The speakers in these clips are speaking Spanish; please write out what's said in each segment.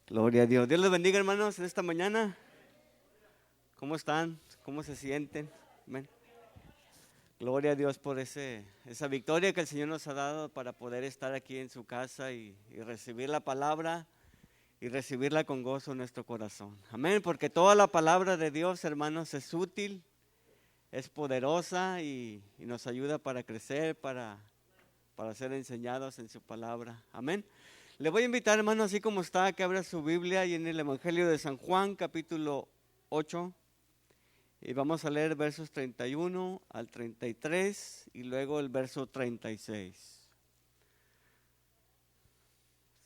Gloria a Dios. Dios les bendiga, hermanos, en esta mañana. ¿Cómo están? ¿Cómo se sienten? Amén. Gloria a Dios por esa victoria que el Señor nos ha dado para poder estar aquí en su casa y recibir la palabra y recibirla con gozo en nuestro corazón. Amén, porque toda la palabra de Dios, hermanos, es útil, es poderosa y nos ayuda para crecer, para ser enseñados en su palabra. Amén. Le voy a invitar, hermano, así como está, que abra su Biblia y en el Evangelio de San Juan, capítulo 8, y vamos a leer versos 31 al 33 y luego el verso 36.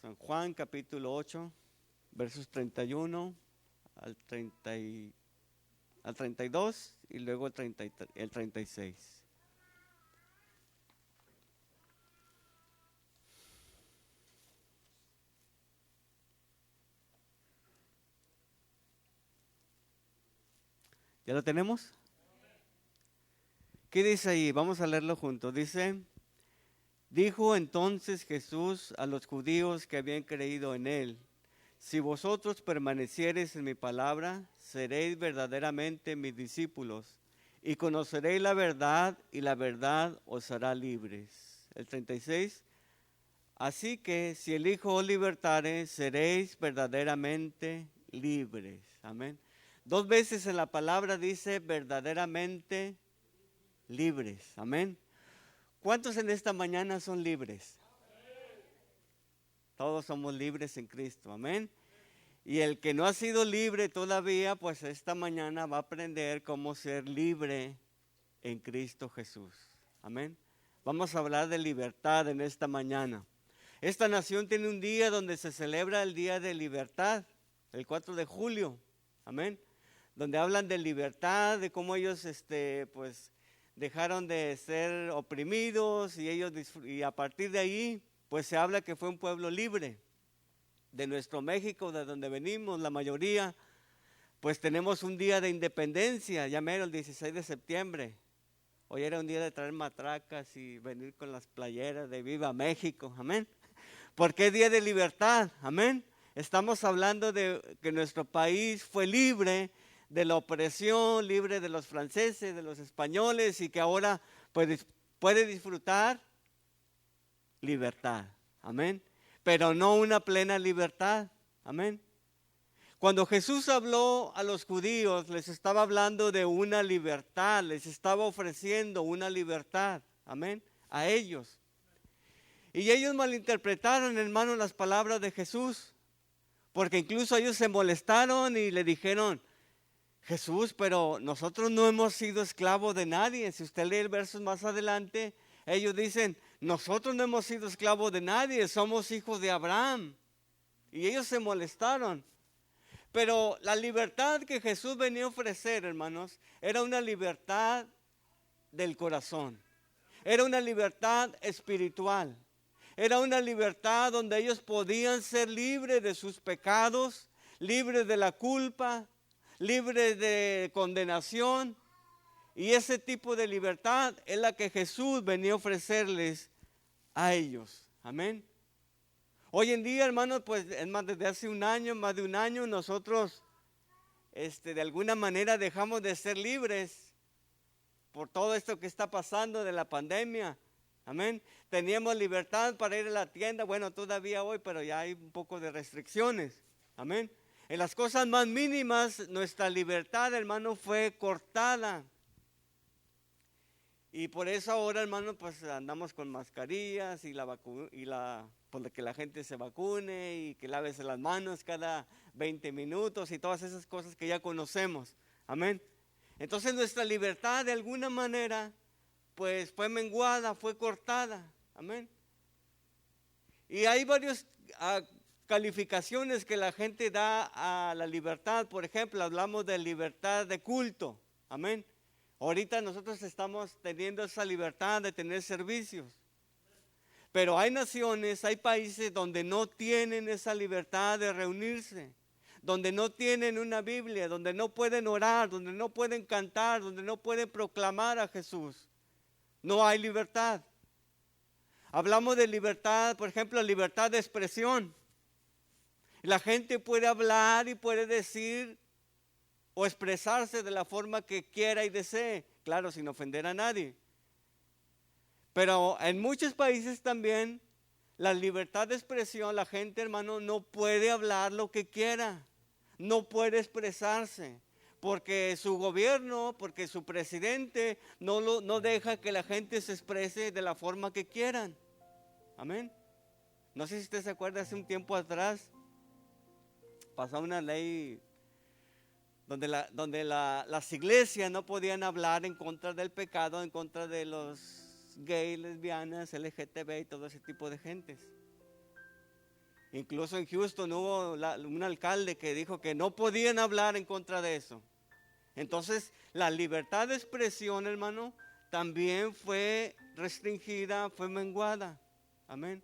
San Juan, capítulo 8, versos 31 al 32 y luego el 36. ¿Ya lo tenemos? ¿Qué dice ahí? Vamos a leerlo juntos. Dice: dijo entonces Jesús a los judíos que habían creído en él: si vosotros permaneciereis en mi palabra, seréis verdaderamente mis discípulos, y conoceréis la verdad, y la verdad os hará libres. El 36. Así que si el Hijo os libertare, seréis verdaderamente libres. Amén. 2 veces en la palabra dice verdaderamente libres. Amén. ¿Cuántos en esta mañana son libres? Todos somos libres en Cristo. Amén. Y el que no ha sido libre todavía, pues esta mañana va a aprender cómo ser libre en Cristo Jesús. Amén. Vamos a hablar de libertad en esta mañana. Esta nación tiene un día donde se celebra el Día de Libertad, el 4 de julio. Amén. Donde hablan de libertad, de cómo ellos pues dejaron de ser oprimidos y a partir de ahí pues se habla que fue un pueblo libre. De nuestro México, de donde venimos, la mayoría, pues tenemos un día de independencia, ya mero el 16 de septiembre. Hoy era un día de traer matracas y venir con las playeras de Viva México, amén. Porque es día de libertad, amén. Estamos hablando de que nuestro país fue libre de la opresión, libre de los franceses, de los españoles, y que ahora pues, puede disfrutar libertad, amén. Pero no una plena libertad, amén. Cuando Jesús habló a los judíos, les estaba hablando de una libertad, les estaba ofreciendo una libertad, amén, a ellos. Y ellos malinterpretaron, hermano, las palabras de Jesús, porque incluso ellos se molestaron y le dijeron: Jesús, pero nosotros no hemos sido esclavos de nadie. Si usted lee el verso más adelante, ellos dicen: nosotros no hemos sido esclavos de nadie, somos hijos de Abraham. Y ellos se molestaron. Pero la libertad que Jesús venía a ofrecer, hermanos, era una libertad del corazón. Era una libertad espiritual. Era una libertad donde ellos podían ser libres de sus pecados, libres de la culpa, libres de condenación. Y ese tipo de libertad es la que Jesús venía a ofrecerles a ellos. Amén. Hoy en día, hermanos, pues es más, desde hace más de un año, nosotros de alguna manera dejamos de ser libres por todo esto que está pasando de la pandemia. Amén. Teníamos libertad para ir a la tienda, bueno, todavía hoy, pero ya hay un poco de restricciones. Amén. En las cosas más mínimas, nuestra libertad, hermano, fue cortada. Y por eso ahora, hermano, pues andamos con mascarillas por que la gente se vacune y que lávese las manos cada 20 minutos y todas esas cosas que ya conocemos. Amén. Entonces nuestra libertad de alguna manera pues fue menguada, fue cortada. Amén. Y hay varias calificaciones que la gente da a la libertad. Por ejemplo, hablamos de libertad de culto. Amén. Ahorita nosotros estamos teniendo esa libertad de tener servicios. Pero hay naciones, hay países donde no tienen esa libertad de reunirse, donde no tienen una Biblia, donde no pueden orar, donde no pueden cantar, donde no pueden proclamar a Jesús. No hay libertad. Hablamos de libertad, por ejemplo, libertad de expresión. La gente puede hablar y puede decir o expresarse de la forma que quiera y desee, claro, sin ofender a nadie. Pero en muchos países también la libertad de expresión, la gente, hermano, no puede hablar lo que quiera, no puede expresarse, porque su gobierno, porque su presidente no deja que la gente se exprese de la forma que quieran. Amén. No sé si usted se acuerda, hace un tiempo atrás pasó una ley donde las iglesias no podían hablar en contra del pecado, en contra de los gays, lesbianas, LGTB y todo ese tipo de gentes. Incluso en Houston hubo un alcalde que dijo que no podían hablar en contra de eso. Entonces, la libertad de expresión, hermano, también fue restringida, fue menguada. Amén.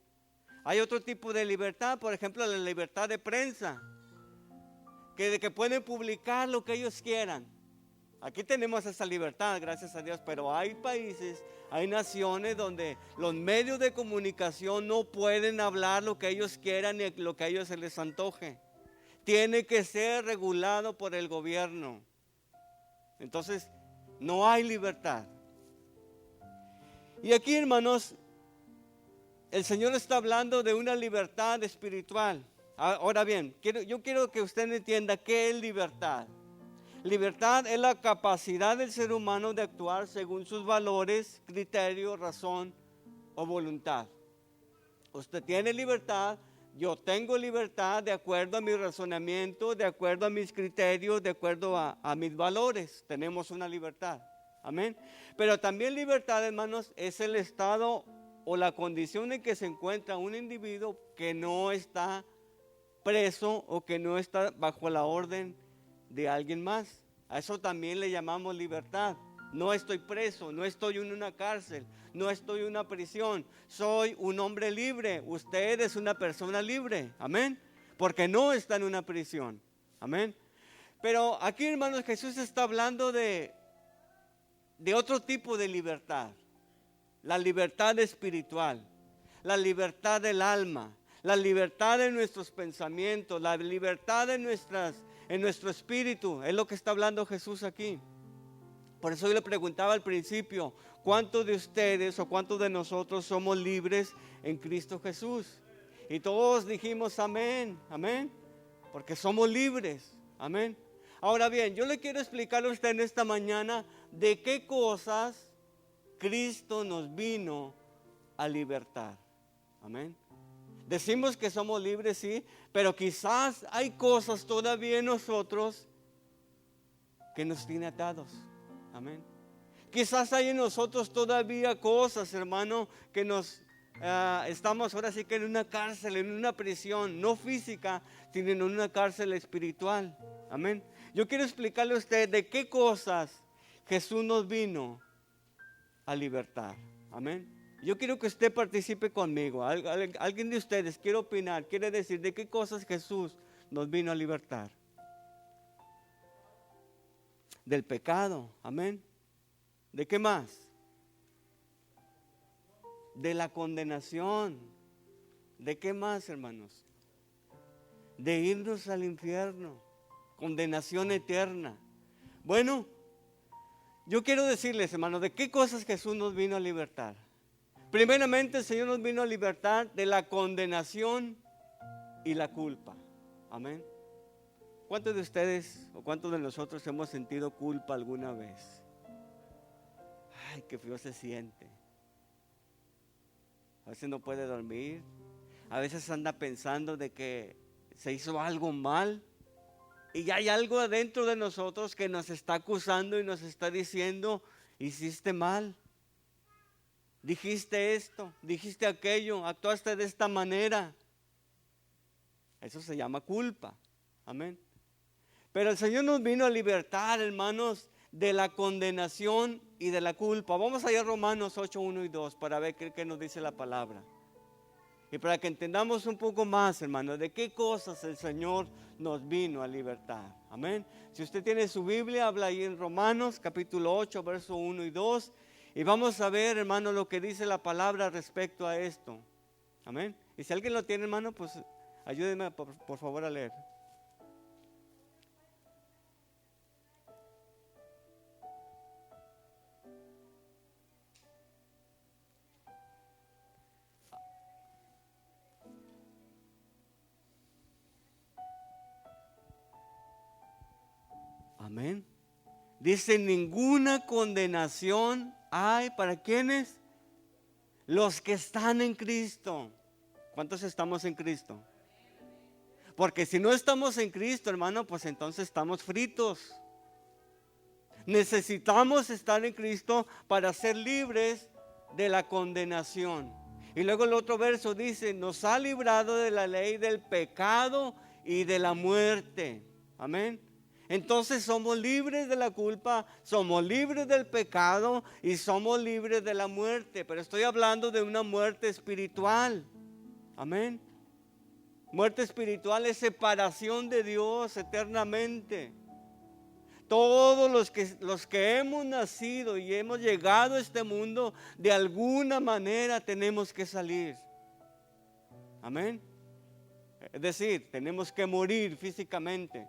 Hay otro tipo de libertad, por ejemplo, la libertad de prensa, que pueden publicar lo que ellos quieran. Aquí tenemos esa libertad, gracias a Dios, pero hay países, hay naciones donde los medios de comunicación no pueden hablar lo que ellos quieran ni lo que a ellos se les antoje. Tiene que ser regulado por el gobierno. Entonces, no hay libertad. Y aquí, hermanos, el Señor está hablando de una libertad espiritual. Ahora bien, yo quiero que usted entienda qué es libertad. Libertad es la capacidad del ser humano de actuar según sus valores, criterios, razón o voluntad. Usted tiene libertad, yo tengo libertad de acuerdo a mi razonamiento, de acuerdo a mis criterios, de acuerdo a mis valores. Tenemos una libertad. Amén. Pero también libertad, hermanos, es el estado o la condición en que se encuentra un individuo que no está preso o que no está bajo la orden de alguien más. A eso también le llamamos libertad. No estoy preso, no estoy en una cárcel, no estoy en una prisión. Soy un hombre libre. Usted es una persona libre. Amén. Porque no está en una prisión. Amén. Pero aquí, hermanos, Jesús está hablando de otro tipo de libertad. La libertad espiritual, la libertad del alma, la libertad de nuestros pensamientos, la libertad en nuestro espíritu. Es lo que está hablando Jesús aquí. Por eso yo le preguntaba al principio, ¿cuántos de ustedes o cuántos de nosotros somos libres en Cristo Jesús? Y todos dijimos amén, amén, porque somos libres, amén. Ahora bien, yo le quiero explicar a usted en esta mañana de qué cosas Cristo nos vino a libertar, amén. Decimos que somos libres, sí, pero quizás hay cosas todavía en nosotros que nos tiene atados. Amén. Quizás hay en nosotros todavía cosas, hermano, que estamos ahora sí que en una cárcel, en una prisión, no física, sino en una cárcel espiritual. Amén. Yo quiero explicarle a usted de qué cosas Jesús nos vino a libertar. Amén. Yo quiero que usted participe conmigo. Alguien de ustedes quiere opinar, quiere decir de qué cosas Jesús nos vino a libertar. Del pecado, amén. ¿De qué más? De la condenación. ¿De qué más, hermanos? De irnos al infierno, condenación eterna. Bueno, yo quiero decirles, hermanos, de qué cosas Jesús nos vino a libertar. Primeramente, el Señor nos vino a libertar de la condenación y la culpa. Amén. ¿Cuántos de ustedes o cuántos de nosotros hemos sentido culpa alguna vez? Ay, qué feo se siente. A veces no puede dormir. A veces anda pensando de que se hizo algo mal. Y ya hay algo adentro de nosotros que nos está acusando y nos está diciendo, hiciste mal. Dijiste esto, dijiste aquello, actuaste de esta manera. Eso se llama culpa. Amén. Pero el Señor nos vino a libertar, hermanos, de la condenación y de la culpa. Vamos allá a Romanos 8, 1 y 2 para ver qué nos dice la palabra. Y para que entendamos un poco más, hermanos, de qué cosas el Señor nos vino a libertar. Amén. Si usted tiene su Biblia, habla ahí en Romanos capítulo 8, verso 1 y 2. Y vamos a ver, hermano, lo que dice la palabra respecto a esto. Amén. Y si alguien lo tiene, hermano, pues Ayúdenme por favor a leer. Amén. Dice, ninguna condenación hay para quienes, los que están en Cristo. ¿Cuántos estamos en Cristo? Porque si no estamos en Cristo, hermano, pues entonces estamos fritos. Necesitamos estar en Cristo para ser libres de la condenación. Y luego el otro verso dice, nos ha librado de la ley del pecado y de la muerte. Amén. Entonces somos libres de la culpa, somos libres del pecado y somos libres de la muerte. Pero estoy hablando de una muerte espiritual. Amén. Muerte espiritual es separación de Dios eternamente. Todos los que hemos nacido y hemos llegado a este mundo, de alguna manera tenemos que salir. Amén. Es decir, tenemos que morir físicamente.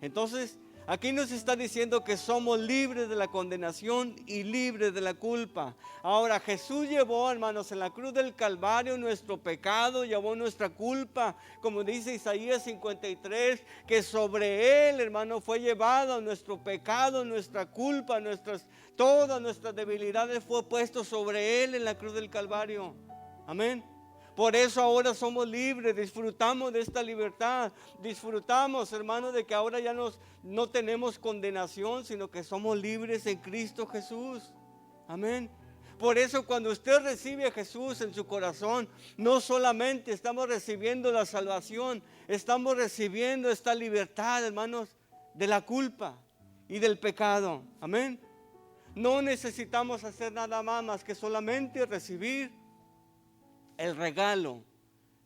Entonces, aquí nos está diciendo que somos libres de la condenación y libres de la culpa. Ahora, Jesús llevó, hermanos, en la cruz del Calvario nuestro pecado, llevó nuestra culpa. Como dice Isaías 53, que sobre Él, hermano, fue llevado nuestro pecado, nuestra culpa, todas nuestras debilidades fue puesto sobre Él en la cruz del Calvario. Amén. Por eso ahora somos libres, disfrutamos de esta libertad, disfrutamos, hermanos, de que ahora ya no tenemos condenación, sino que somos libres en Cristo Jesús. Amén. Por eso cuando usted recibe a Jesús en su corazón, no solamente estamos recibiendo la salvación, estamos recibiendo esta libertad, hermanos, de la culpa y del pecado. Amén. No necesitamos hacer nada más que solamente recibir el regalo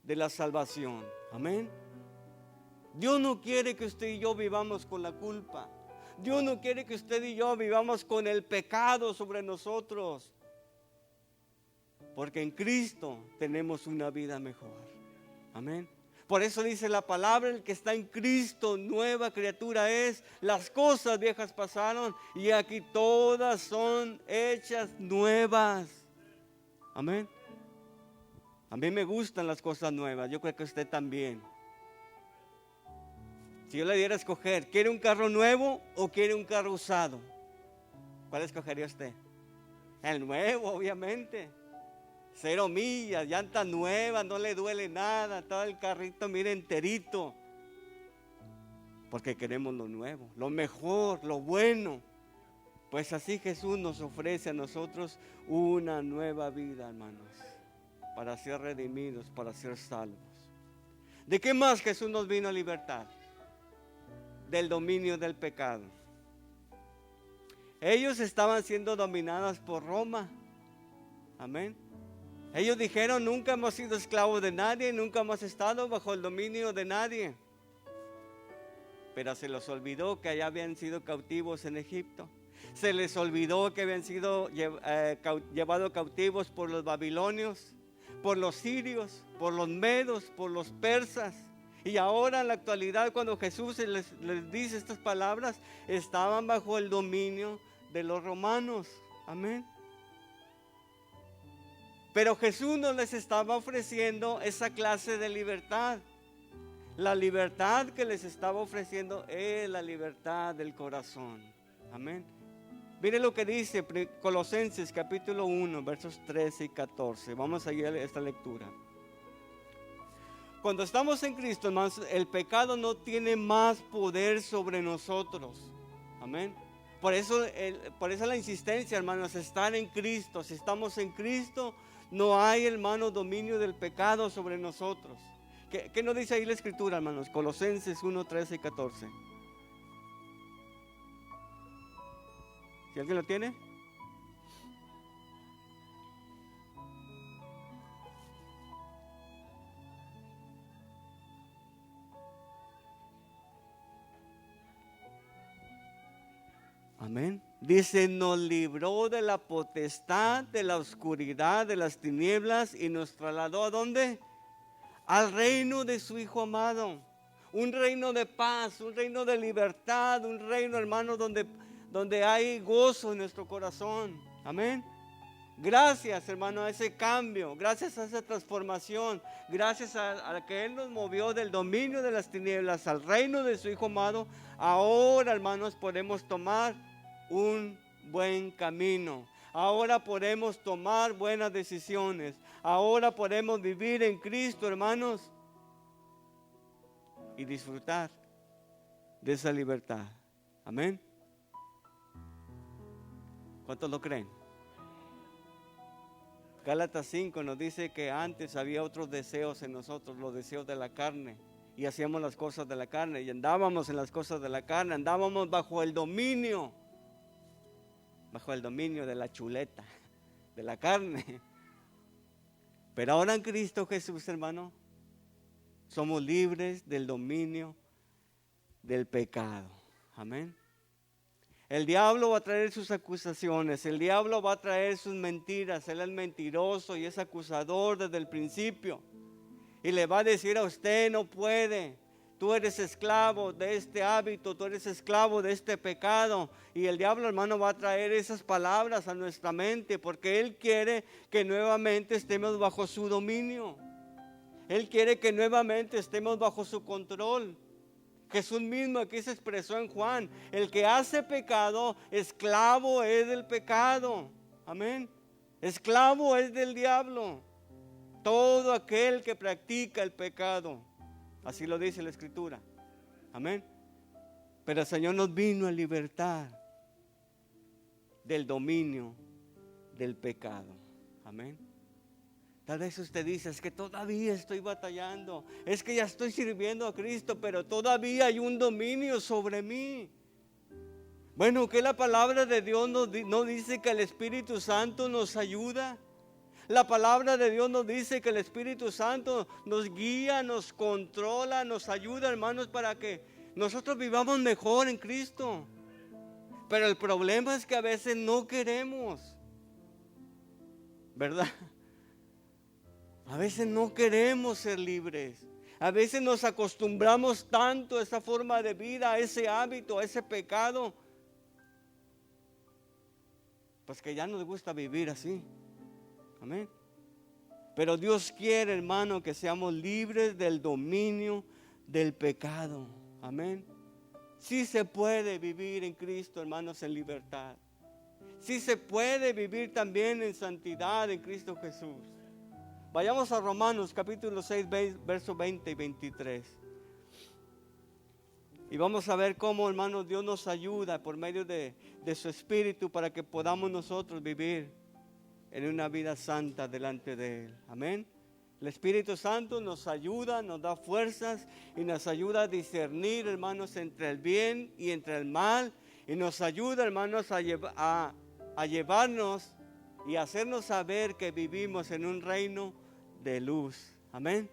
de la salvación. Amén. Dios no quiere que usted y yo vivamos con la culpa. Dios no quiere que usted y yo vivamos con el pecado sobre nosotros. Porque en Cristo tenemos una vida mejor. Amén. Por eso dice la palabra, el que está en Cristo, nueva criatura es. Las cosas viejas pasaron y aquí todas son hechas nuevas. Amén. A mí me gustan las cosas nuevas, yo creo que usted también. Si yo le diera a escoger, ¿quiere un carro nuevo o quiere un carro usado? ¿Cuál escogería usted? El nuevo, obviamente. 0 millas, llantas nuevas, no le duele nada, todo el carrito, mire, enterito. Porque queremos lo nuevo, lo mejor, lo bueno. Pues así Jesús nos ofrece a nosotros una nueva vida, hermanos, para ser redimidos, para ser salvos. ¿De qué más Jesús nos vino a libertar? Del dominio del pecado. Ellos estaban siendo dominados por Roma. Amén. Ellos dijeron, nunca hemos sido esclavos de nadie, nunca hemos estado bajo el dominio de nadie. Pero se les olvidó que allá habían sido cautivos en Egipto. Se les olvidó que habían sido llevados cautivos por los babilonios, por los sirios, por los medos, por los persas. Y ahora en la actualidad, cuando Jesús les dice estas palabras, estaban bajo el dominio de los romanos. Amén. Pero Jesús no les estaba ofreciendo esa clase de libertad. La libertad que les estaba ofreciendo es la libertad del corazón. Amén. Mire lo que dice Colosenses capítulo 1, versos 13 y 14. Vamos a ir a esta lectura. Cuando estamos en Cristo, hermanos, el pecado no tiene más poder sobre nosotros. Amén. Por eso la insistencia, hermanos, estar en Cristo. Si estamos en Cristo, no hay, hermanos, dominio del pecado sobre nosotros. ¿Qué nos dice ahí la Escritura, hermanos? Colosenses 1, 13 y 14. ¿Si alguien lo tiene? Amén. Dice, nos libró de la potestad, de la oscuridad, de las tinieblas y nos trasladó ¿a dónde? Al reino de su Hijo amado. Un reino de paz, un reino de libertad, un reino, hermano, donde hay gozo en nuestro corazón. Amén. Gracias, hermano, a ese cambio, gracias a esa transformación, gracias a que Él nos movió del dominio de las tinieblas al reino de su Hijo amado. Ahora, hermanos, podemos tomar un buen camino. Ahora podemos tomar buenas decisiones. Ahora podemos vivir en Cristo, hermanos, y disfrutar de esa libertad. Amén. ¿Cuántos lo creen? Gálatas 5 nos dice que antes había otros deseos en nosotros, los deseos de la carne, y hacíamos las cosas de la carne, y andábamos en las cosas de la carne, andábamos bajo el dominio de la chuleta, de la carne. Pero ahora en Cristo Jesús, hermano, somos libres del dominio del pecado. Amén. El diablo va a traer sus acusaciones, el diablo va a traer sus mentiras. Él es mentiroso y es acusador desde el principio. Y le va a decir a usted, no puede. Tú eres esclavo de este hábito, tú eres esclavo de este pecado. Y el diablo, hermano, va a traer esas palabras a nuestra mente porque él quiere que nuevamente estemos bajo su dominio. Él quiere que nuevamente estemos bajo su control. Jesús mismo aquí se expresó en Juan: el que hace pecado, esclavo es del pecado. Amén. Esclavo es del diablo. Todo aquel que practica el pecado. Así lo dice la Escritura. Amén. Pero el Señor nos vino a libertar del dominio del pecado. Amén. Tal vez usted dice, es que todavía estoy batallando, es que ya estoy sirviendo a Cristo, pero todavía hay un dominio sobre mí. Bueno, que la palabra de Dios no dice que el Espíritu Santo nos ayuda. La palabra de Dios nos dice que el Espíritu Santo nos guía, nos controla, nos ayuda, hermanos, para que nosotros vivamos mejor en Cristo. Pero el problema es que a veces no queremos, ¿verdad? A veces no queremos ser libres. A veces nos acostumbramos tanto a esa forma de vida, a ese hábito, a ese pecado, pues que ya nos gusta vivir así. Amén. Pero Dios quiere, hermano, que seamos libres del dominio del pecado. Amén. Sí se puede vivir en Cristo, hermanos, en libertad. Sí se puede vivir también en santidad en Cristo Jesús. Vayamos a Romanos capítulo 6, versos 20 y 23. Y vamos a ver cómo, hermanos, Dios nos ayuda por medio de su Espíritu para que podamos nosotros vivir en una vida santa delante de Él. Amén. El Espíritu Santo nos ayuda, nos da fuerzas y nos ayuda a discernir, hermanos, entre el bien y entre el mal. Y nos ayuda, hermanos, a llevarnos y hacernos saber que vivimos en un reino de luz. Amén.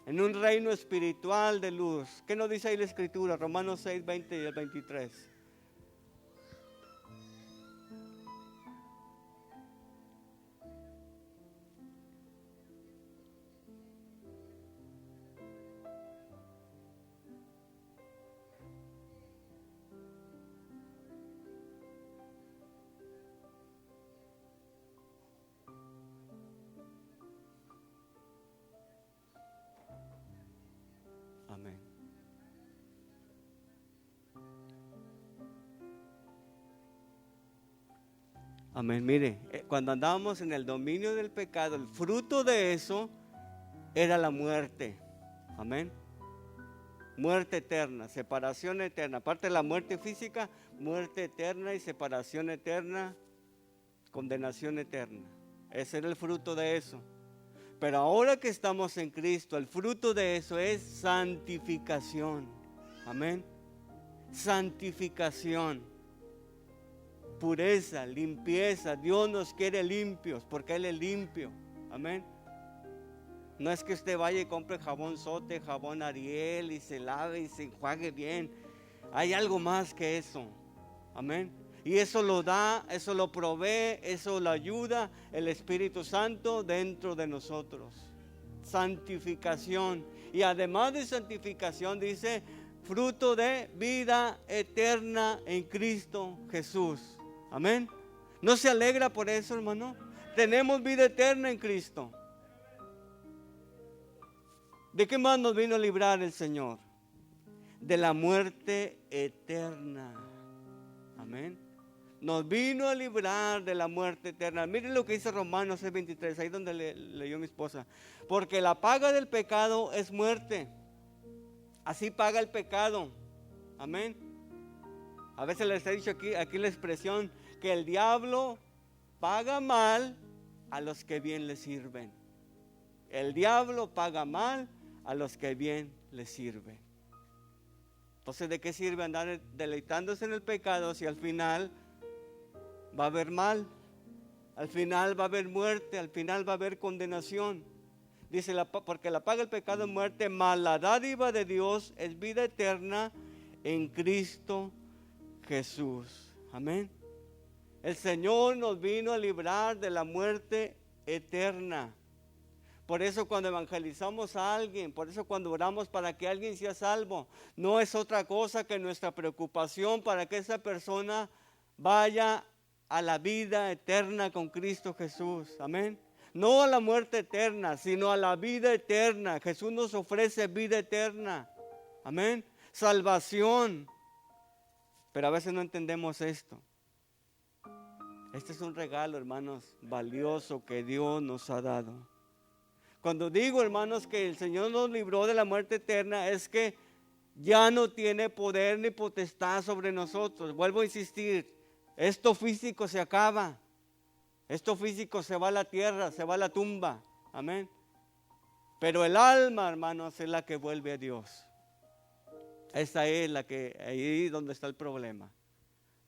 En un reino espiritual de luz. ¿Qué nos dice ahí la Escritura? Romanos 6, 20 y el 23. Amén. Amén. Mire, cuando andábamos en el dominio del pecado, el fruto de eso era la muerte. Amén. Muerte eterna, separación eterna. Aparte de la muerte física, muerte eterna y separación eterna, condenación eterna. Ese era el fruto de eso. Pero ahora que estamos en Cristo, el fruto de eso es santificación. Amén. Santificación. Pureza, limpieza. Dios nos quiere limpios porque Él es limpio. Amén. No es que usted vaya y compre jabón Sote, jabón Ariel y se lave y se enjuague bien. Hay algo más que eso. Amén. Y eso lo da, eso lo provee, eso lo ayuda el Espíritu Santo dentro de nosotros. Santificación. Y además de santificación dice, fruto de vida eterna en Cristo Jesús. Amén. ¿No se alegra por eso, hermano? Tenemos vida eterna en Cristo. ¿De qué más nos vino a librar el Señor? De la muerte eterna. Amén. Nos vino a librar de la muerte eterna. Miren lo que dice Romanos 6:23, ahí donde leyó mi esposa. Porque la paga del pecado es muerte. Así paga el pecado. Amén. A veces les he dicho aquí la expresión que el diablo paga mal a los que bien le sirven. El diablo paga mal a los que bien le sirven. Entonces, ¿de qué sirve andar deleitándose en el pecado si al final va a haber mal? Al final va a haber muerte, al final va a haber condenación. Dice, porque la paga del pecado es muerte, mas la dádiva de Dios es vida eterna en Cristo Jesús. Amén. El Señor nos vino a librar de la muerte eterna. Por eso cuando evangelizamos a alguien, por eso cuando oramos para que alguien sea salvo, no es otra cosa que nuestra preocupación para que esa persona vaya a la vida eterna con Cristo Jesús. Amén. No a la muerte eterna, sino a la vida eterna. Jesús nos ofrece vida eterna. Amén. Salvación. Pero a veces no entendemos esto. Este es un regalo, hermanos, valioso que Dios nos ha dado. Cuando digo, hermanos, que el Señor nos libró de la muerte eterna, es que ya no tiene poder ni potestad sobre nosotros. Vuelvo a insistir, esto físico se acaba. Esto físico se va a la tierra, se va a la tumba. Amén. Pero el alma, hermanos, es la que vuelve a Dios. Esa es la que, ahí donde está el problema.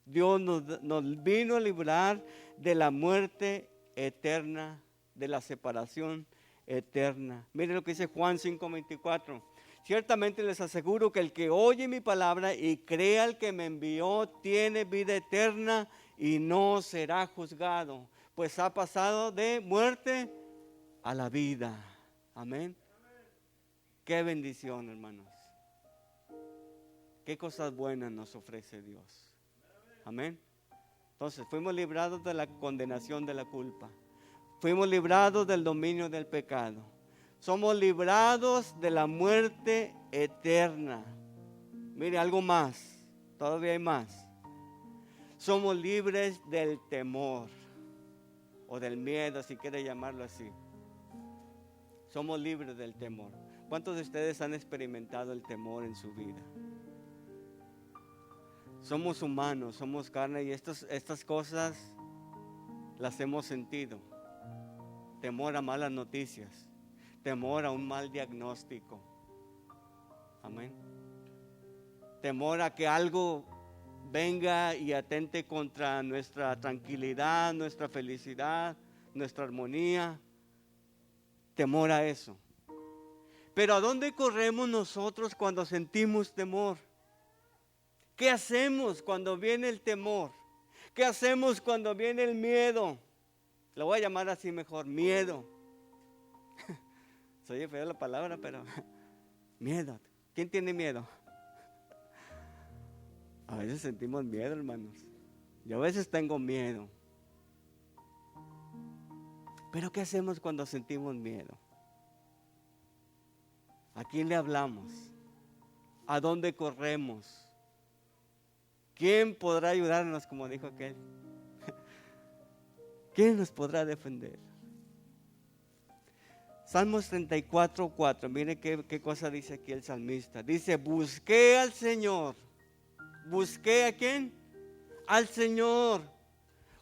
Dios nos vino a librar de la muerte eterna, de la separación eterna. Miren lo que dice Juan 5:24. Ciertamente les aseguro que el que oye mi palabra y crea al que me envió tiene vida eterna y no será juzgado, pues ha pasado de muerte a la vida. Amén. Qué bendición, hermanos. Qué cosas buenas nos ofrece Dios. Amén. Entonces fuimos librados de la condenación de la culpa. Fuimos librados del dominio del pecado. Somos librados de la muerte eterna. Mire, algo más. Todavía hay más. Somos libres del temor. O del miedo, si quiere llamarlo así. Somos libres del temor. ¿Cuántos de ustedes han experimentado el temor en su vida? Somos humanos, somos carne y estas cosas las hemos sentido. Temor a malas noticias, temor a un mal diagnóstico. Amén. Temor a que algo venga y atente contra nuestra tranquilidad, nuestra felicidad, nuestra armonía. Temor a eso. Pero ¿a dónde corremos nosotros cuando sentimos temor? ¿Qué hacemos cuando viene el temor? ¿Qué hacemos cuando viene el miedo? Lo voy a llamar así mejor, miedo. Soy feo la palabra, pero miedo. ¿Quién tiene miedo? A veces sentimos miedo, hermanos. Yo a veces tengo miedo. Pero ¿qué hacemos cuando sentimos miedo? ¿A quién le hablamos? ¿A dónde corremos? ¿Quién podrá ayudarnos, como dijo aquel? ¿Quién nos podrá defender? Salmos 34:4. Mire qué cosa dice aquí el salmista. Dice, busqué al Señor. ¿Busqué a quién? Al Señor.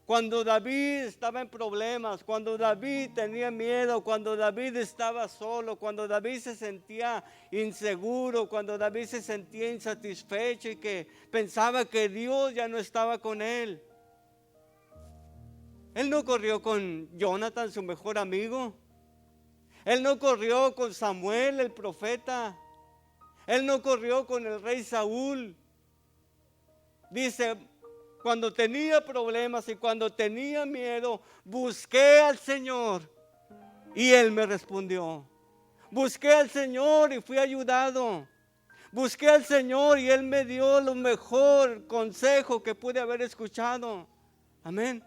Cuando David estaba en problemas, cuando David tenía miedo, cuando David estaba solo, cuando David se sentía inseguro, cuando David se sentía insatisfecho y que pensaba que Dios ya no estaba con él. Él no corrió con Jonathan, su mejor amigo. Él no corrió con Samuel, el profeta. Él no corrió con el rey Saúl. Dice, cuando tenía problemas y cuando tenía miedo, busqué al Señor y Él me respondió. Busqué al Señor y fui ayudado. Busqué al Señor y Él me dio lo mejor consejo que pude haber escuchado. Amén.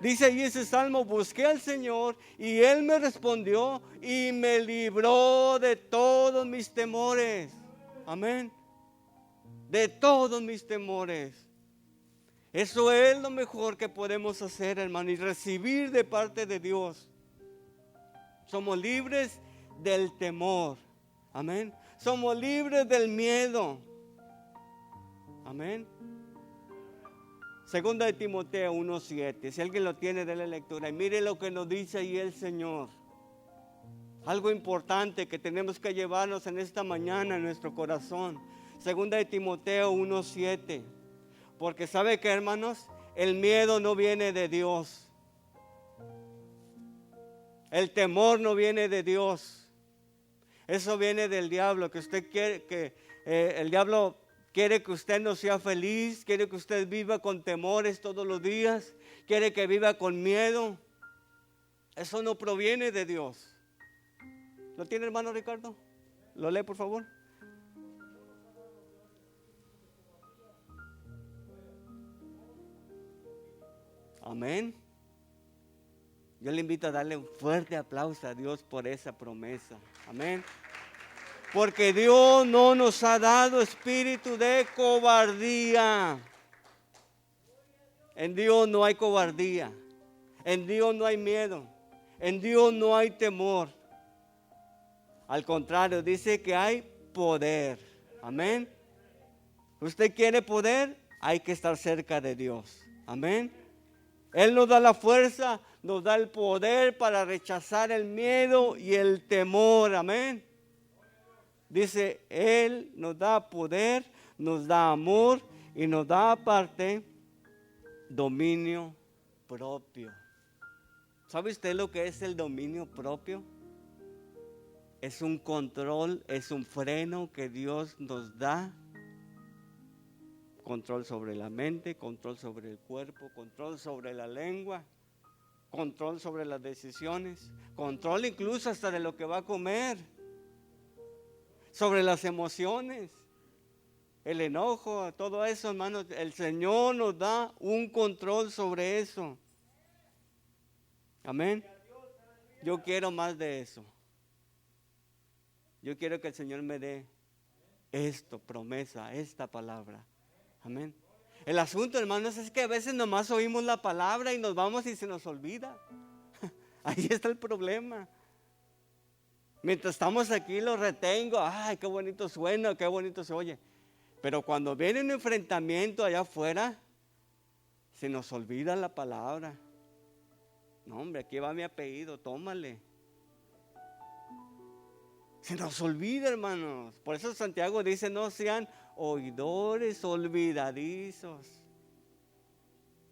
Dice ahí ese salmo, busqué al Señor y Él me respondió y me libró de todos mis temores. Amén. De todos mis temores. Eso es lo mejor que podemos hacer, hermano, y recibir de parte de Dios. Somos libres del temor. Amén. Somos libres del miedo. Amén. Segunda de Timoteo 1:7. Si alguien lo tiene, déle lectura. Y mire lo que nos dice ahí el Señor. Algo importante que tenemos que llevarnos en esta mañana en nuestro corazón. Segunda de Timoteo 1:7. Porque sabe que, hermanos, el miedo no viene de Dios. El temor no viene de Dios. Eso viene del diablo, que usted quiere que el diablo quiere que usted no sea feliz, quiere que usted viva con temores todos los días, quiere que viva con miedo. Eso no proviene de Dios. ¿Lo tiene, hermano Ricardo? ¿Lo lee, por favor? Amén. Yo le invito a darle un fuerte aplauso a Dios por esa promesa. Amén. Porque Dios no nos ha dado espíritu de cobardía. En Dios no hay cobardía. En Dios no hay miedo. En Dios no hay temor. Al contrario, dice que hay poder. Amén. ¿Usted quiere poder? Hay que estar cerca de Dios. Amén. Él nos da la fuerza, nos da el poder para rechazar el miedo y el temor. Amén. Dice, Él nos da poder, nos da amor y nos da aparte dominio propio. ¿Sabe usted lo que es el dominio propio? Es un control, es un freno que Dios nos da. Control sobre la mente, control sobre el cuerpo, control sobre la lengua, control sobre las decisiones, control incluso hasta de lo que va a comer, sobre las emociones, el enojo, todo eso, hermanos. El Señor nos da un control sobre eso. Amén. Yo quiero más de eso. Yo quiero que el Señor me dé esto, promesa, esta palabra. Amén. El asunto, hermanos, es que a veces nomás oímos la palabra y nos vamos y se nos olvida. Ahí está el problema. Mientras estamos aquí lo retengo. Ay, qué bonito suena, qué bonito se oye. Pero cuando viene un enfrentamiento allá afuera, se nos olvida la palabra. No, hombre, aquí va mi apellido, tómale. Se nos olvida, hermanos. Por eso Santiago dice, no sean oidores olvidadizos.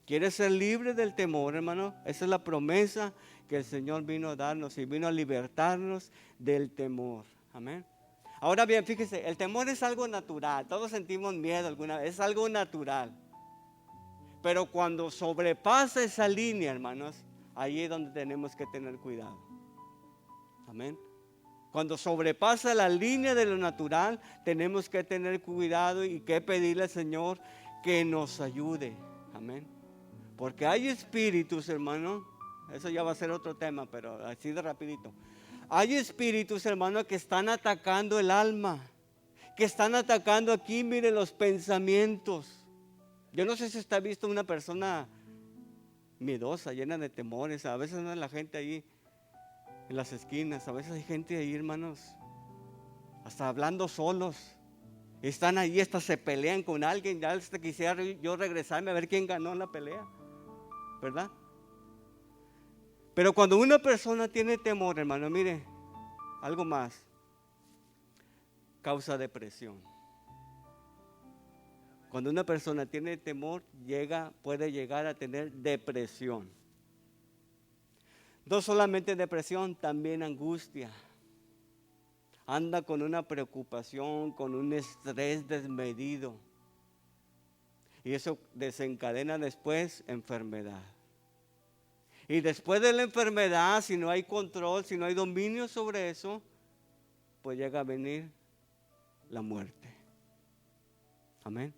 ¿Quieres ser libre del temor, hermano? Esa es la promesa que el Señor vino a darnos y vino a libertarnos del temor. Amén. Ahora bien, fíjese, el temor es algo natural. Todos sentimos miedo alguna vez, es algo natural. Pero cuando sobrepasa esa línea, hermanos, ahí es donde tenemos que tener cuidado. Amén. Cuando sobrepasa la línea de lo natural, tenemos que tener cuidado y que pedirle al Señor que nos ayude. Amén. Porque hay espíritus, hermano, eso ya va a ser otro tema, pero así de rapidito. Hay espíritus, hermano, que están atacando el alma, que están atacando aquí, mire, los pensamientos. Yo no sé si usted ha visto una persona miedosa, llena de temores. A veces no es la gente ahí en las esquinas, a veces hay gente ahí, hermanos, hasta hablando solos. Están ahí, hasta se pelean con alguien. Ya hasta quisiera yo regresarme a ver quién ganó la pelea, ¿verdad? Pero cuando una persona tiene temor, hermano, mire, algo más, causa depresión. Cuando una persona tiene temor, puede llegar a tener depresión. No solamente depresión, también angustia. Anda con una preocupación, con un estrés desmedido. Y eso desencadena después enfermedad. Y después de la enfermedad, si no hay control, si no hay dominio sobre eso, pues llega a venir la muerte. Amén.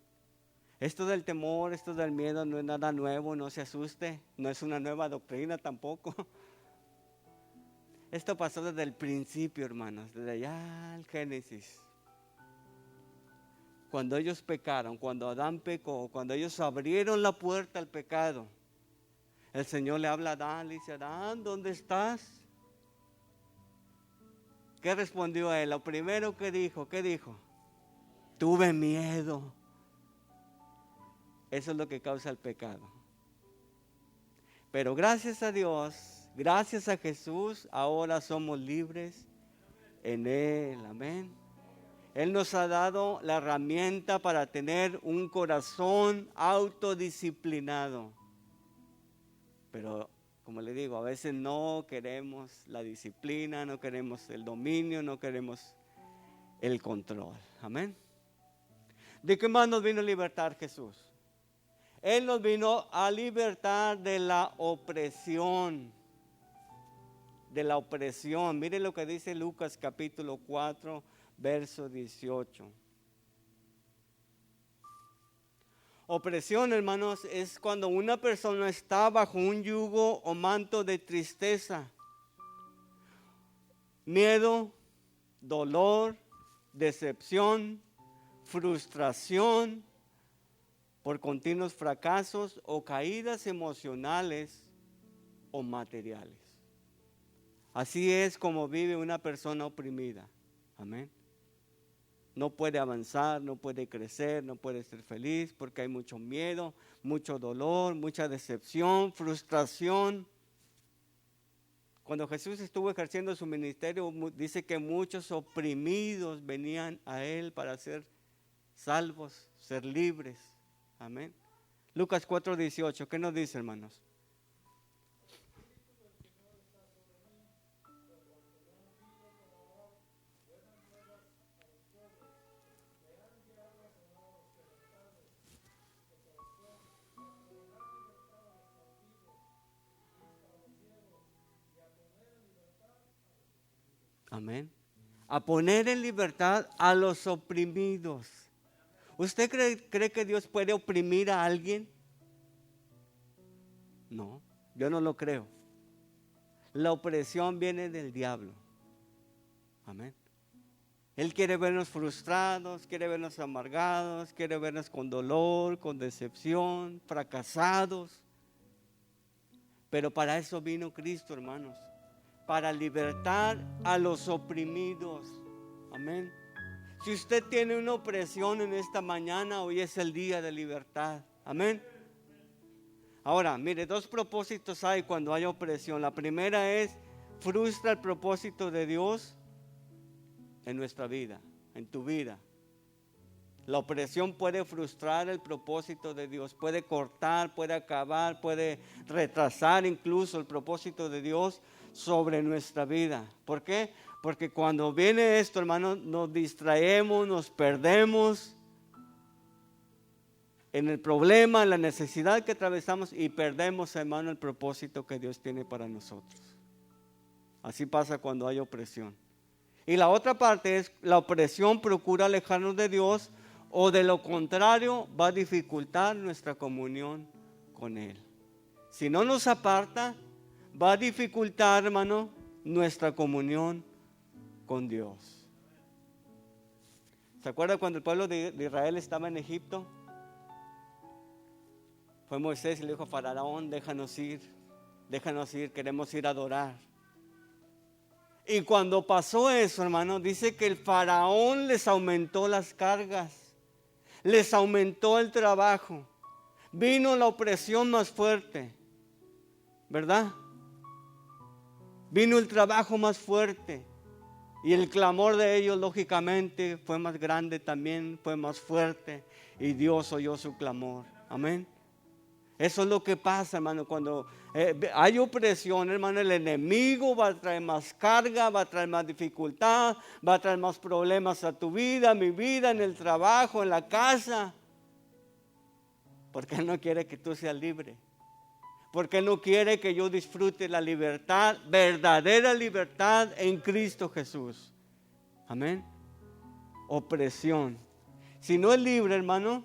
Esto del temor, esto del miedo no es nada nuevo, no se asuste, no es una nueva doctrina tampoco. Esto pasó desde el principio, hermanos, desde allá el Génesis. Cuando ellos pecaron, cuando Adán pecó, cuando ellos abrieron la puerta al pecado, el Señor le habla a Adán, le dice: Adán, ¿dónde estás? ¿Qué respondió a él? Lo primero que dijo, ¿qué dijo? Tuve miedo. Eso es lo que causa el pecado. Pero gracias a Dios, gracias a Jesús, ahora somos libres en Él. Amén. Él nos ha dado la herramienta para tener un corazón autodisciplinado. Pero, como le digo, a veces no queremos la disciplina, no queremos el dominio, no queremos el control. Amén. ¿De qué más nos vino a libertar Jesús? Él nos vino a libertar de la opresión. De la opresión. Mire lo que dice Lucas capítulo 4, verso 18. Opresión, hermanos, es cuando una persona está bajo un yugo o manto de tristeza, miedo, dolor, decepción, frustración por continuos fracasos o caídas emocionales o materiales. Así es como vive una persona oprimida. Amén. No puede avanzar, no puede crecer, no puede ser feliz porque hay mucho miedo, mucho dolor, mucha decepción, frustración. Cuando Jesús estuvo ejerciendo su ministerio, dice que muchos oprimidos venían a Él para ser salvos, ser libres. Amén. Lucas 4:18, ¿qué nos dice, hermanos? Amén. A poner en libertad a los oprimidos. ¿Usted cree que Dios puede oprimir a alguien? No, yo no lo creo. La opresión viene del diablo. Amén. Él quiere vernos frustrados, quiere vernos amargados, quiere vernos con dolor, con decepción, fracasados. Pero para eso vino Cristo, hermanos. Para libertar a los oprimidos. Amén. Si usted tiene una opresión en esta mañana, hoy es el día de libertad. Amén. Ahora, mire, dos propósitos hay cuando hay opresión. La primera es, frustra el propósito de Dios en nuestra vida, en tu vida. La opresión puede frustrar el propósito de Dios, puede cortar, puede acabar, puede retrasar incluso el propósito de Dios sobre nuestra vida. ¿Por qué? Porque cuando viene esto, hermanos, nos distraemos, nos perdemos en el problema, en la necesidad que atravesamos y perdemos, hermano, el propósito que Dios tiene para nosotros. Así pasa cuando hay opresión. Y la otra parte es, la opresión procura alejarnos de Dios, o de lo contrario va a dificultar nuestra comunión con Él. Si no nos aparta, va a dificultar, hermano, nuestra comunión con Dios. ¿Se acuerda cuando el pueblo de Israel estaba en Egipto? Fue Moisés y le dijo a Faraón: déjanos ir, queremos ir a adorar. Y cuando pasó eso, hermano, dice que el Faraón les aumentó las cargas, les aumentó el trabajo, vino la opresión más fuerte, ¿verdad? Vino el trabajo más fuerte y el clamor de ellos, lógicamente, fue más grande también, fue más fuerte, y Dios oyó su clamor. Amén. Eso es lo que pasa, hermano, cuando hay opresión, hermano. El enemigo va a traer más carga, va a traer más dificultad, va a traer más problemas a tu vida, a mi vida, en el trabajo, en la casa. Porque Él no quiere que tú seas libre. Porque Él no quiere que yo disfrute la libertad, verdadera libertad en Cristo Jesús. Amén. Opresión. Si no es libre, hermano,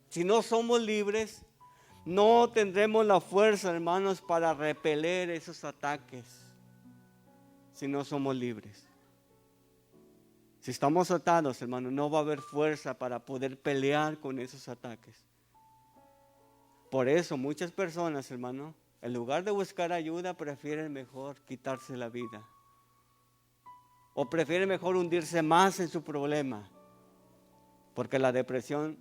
si no somos libres, no tendremos la fuerza, hermanos, para repeler esos ataques. Si no somos libres. Si estamos atados, hermano, no va a haber fuerza para poder pelear con esos ataques. Por eso muchas personas, hermano, en lugar de buscar ayuda, prefieren mejor quitarse la vida. O prefieren mejor hundirse más en su problema. Porque la depresión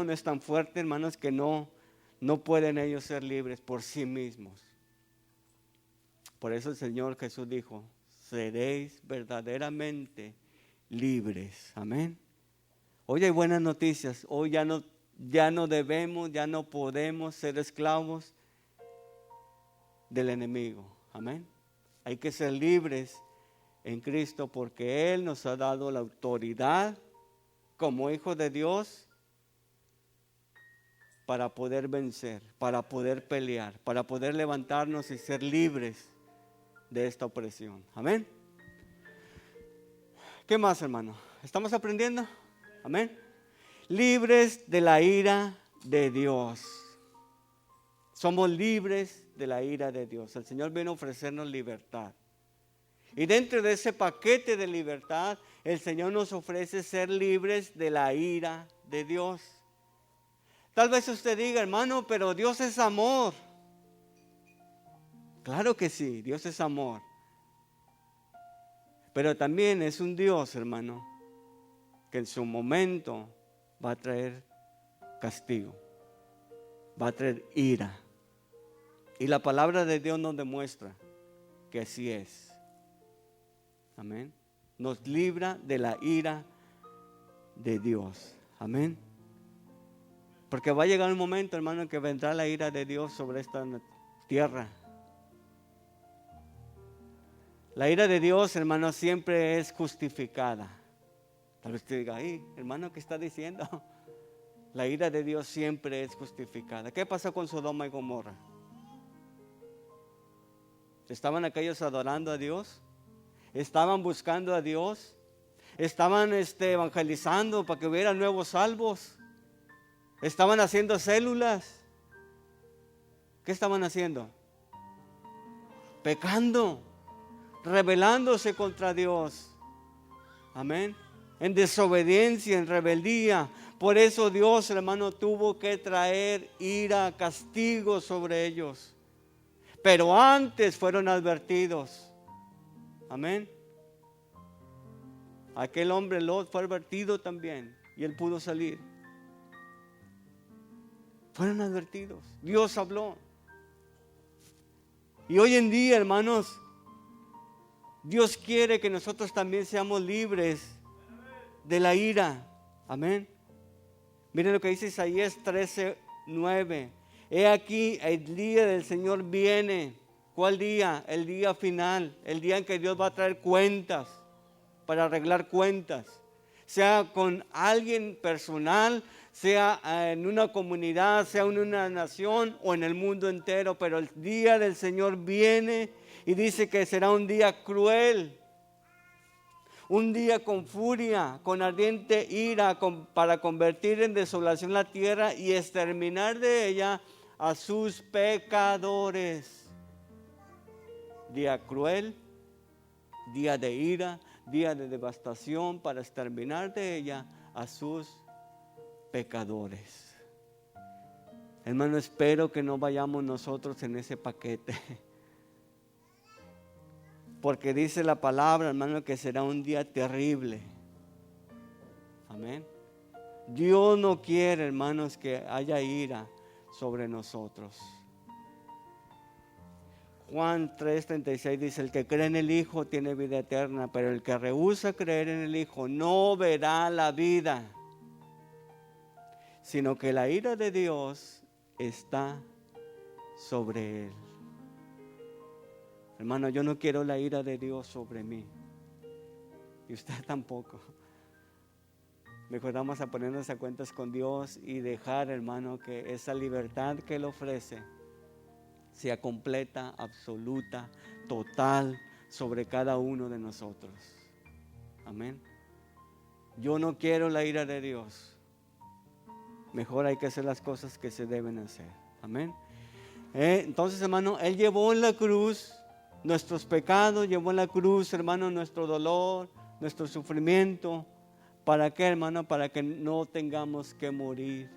es tan fuerte, hermanos, que no pueden ellos ser libres por sí mismos. Por eso el Señor Jesús dijo, seréis verdaderamente libres. Amén. Hoy hay buenas noticias. Hoy ya no debemos, ya no podemos ser esclavos del enemigo. Amén. Hay que ser libres en Cristo porque Él nos ha dado la autoridad como hijos de Dios para poder vencer, para poder pelear, para poder levantarnos y ser libres de esta opresión. Amén. ¿Qué más, hermano? ¿Estamos aprendiendo? Amén. Libres de la ira de Dios. Somos libres de la ira de Dios. El Señor viene a ofrecernos libertad. Y dentro de ese paquete de libertad, el Señor nos ofrece ser libres de la ira de Dios. Tal vez usted diga, hermano, pero Dios es amor. Claro que sí, Dios es amor. Pero también es un Dios, hermano, que en su momento va a traer castigo, va a traer ira. Y la palabra de Dios nos demuestra que así es. Amén. Nos libra de la ira de Dios. Amén. Porque va a llegar un momento, hermano, en que vendrá la ira de Dios sobre esta tierra. La ira de Dios, hermano, siempre es justificada. Tal vez te diga, hermano, ¿qué está diciendo? La ira de Dios siempre es justificada. ¿Qué pasó con Sodoma y Gomorra? ¿Estaban aquellos adorando a Dios? ¿Estaban buscando a Dios? ¿Estaban evangelizando para que hubiera nuevos salvos? ¿Estaban haciendo células? ¿Qué estaban haciendo? Pecando, rebelándose contra Dios. Amén. En desobediencia, en rebeldía. Por eso Dios, hermano, tuvo que traer ira, castigo sobre ellos. Pero antes fueron advertidos. Amén. Aquel hombre Lot fue advertido también y él pudo salir. Fueron advertidos. Dios habló. Y hoy en día, hermanos, Dios quiere que nosotros también seamos libres de la ira. Amén. Miren lo que dice Isaías 13:9. He aquí, el día del Señor viene. ¿Cuál día? El día final. El día en que Dios va a traer cuentas, para arreglar cuentas. Sea con alguien personal, sea en una comunidad, sea en una nación o en el mundo entero. Pero el día del Señor viene y dice que será un día cruel. Un día con furia, con ardiente ira, para convertir en desolación la tierra y exterminar de ella a sus pecadores. Día cruel, día de ira, día de devastación para exterminar de ella a sus pecadores. Hermano, espero que no vayamos nosotros en ese paquete. Porque dice la palabra, hermano, que será un día terrible. Amén. Dios no quiere, hermanos, que haya ira sobre nosotros. Juan 3:36 dice, el que cree en el Hijo tiene vida eterna, pero el que rehúsa creer en el Hijo no verá la vida, sino que la ira de Dios está sobre él. Hermano, yo no quiero la ira de Dios sobre mí. Y usted tampoco. mejor vamos a ponernos a cuentas con Dios y dejar, hermano, que esa libertad que Él ofrece sea completa, absoluta, total sobre cada uno de nosotros. Amén. Yo no quiero la ira de Dios. Mejor hay que hacer las cosas que se deben hacer. Amén. Entonces, hermano, Él llevó en la cruz nuestros pecados, llevó en la cruz, hermano, nuestro dolor, nuestro sufrimiento. ¿Para qué, hermano? Para que no tengamos que morir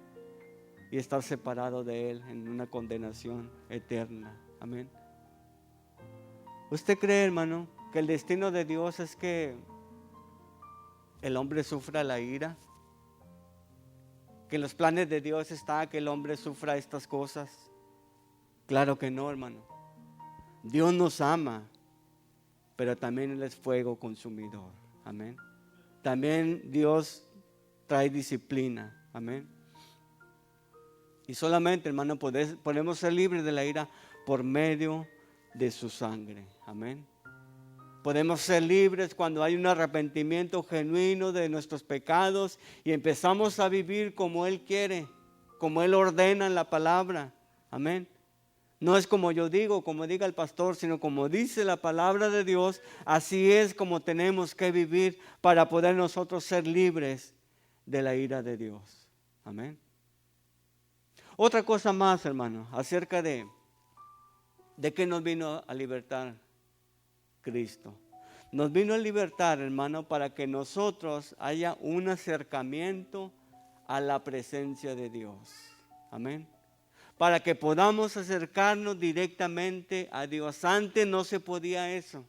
y estar separados de Él en una condenación eterna. Amén. ¿Usted cree, hermano, que el destino de Dios es que el hombre sufra la ira? ¿Que en los planes de Dios está que el hombre sufra estas cosas? Claro que no, hermano. Dios nos ama, pero también Él es fuego consumidor. Amén. También Dios trae disciplina. Amén. Y solamente, hermano, podemos ser libres de la ira por medio de su sangre. Amén. Podemos ser libres cuando hay un arrepentimiento genuino de nuestros pecados y empezamos a vivir como Él quiere, como Él ordena en la palabra. Amén. No es como yo digo, como diga el pastor, sino como dice la palabra de Dios. Así es como tenemos que vivir para poder nosotros ser libres de la ira de Dios. Amén. Otra cosa más, hermano, acerca de qué nos vino a libertar Cristo. Nos vino a libertar, hermano, para que nosotros haya un acercamiento a la presencia de Dios. Amén. Para que podamos acercarnos directamente a Dios. Antes no se podía eso.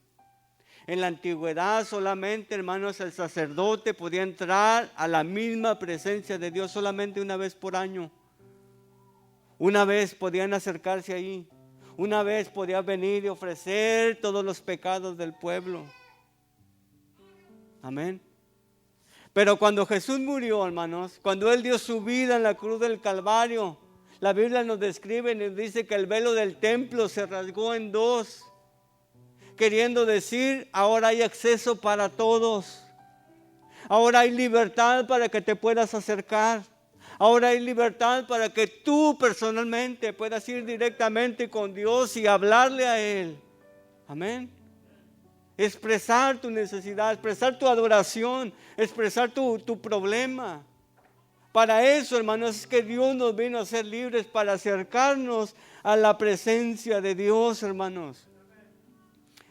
En la antigüedad solamente, hermanos, el sacerdote podía entrar a la misma presencia de Dios solamente una vez por año. Una vez podían acercarse ahí. Una vez podía venir y ofrecer todos los pecados del pueblo. Amén. Pero cuando Jesús murió, hermanos, cuando Él dio su vida en la cruz del Calvario, la Biblia nos describe y nos dice que el velo del templo se rasgó en dos, queriendo decir, ahora hay acceso para todos. Ahora hay libertad para que te puedas acercar. Ahora hay libertad para que tú personalmente puedas ir directamente con Dios y hablarle a Él. Amén. Expresar tu necesidad, expresar tu adoración, expresar tu problema. Para eso, hermanos, es que Dios nos vino a ser libres, para acercarnos a la presencia de Dios, hermanos.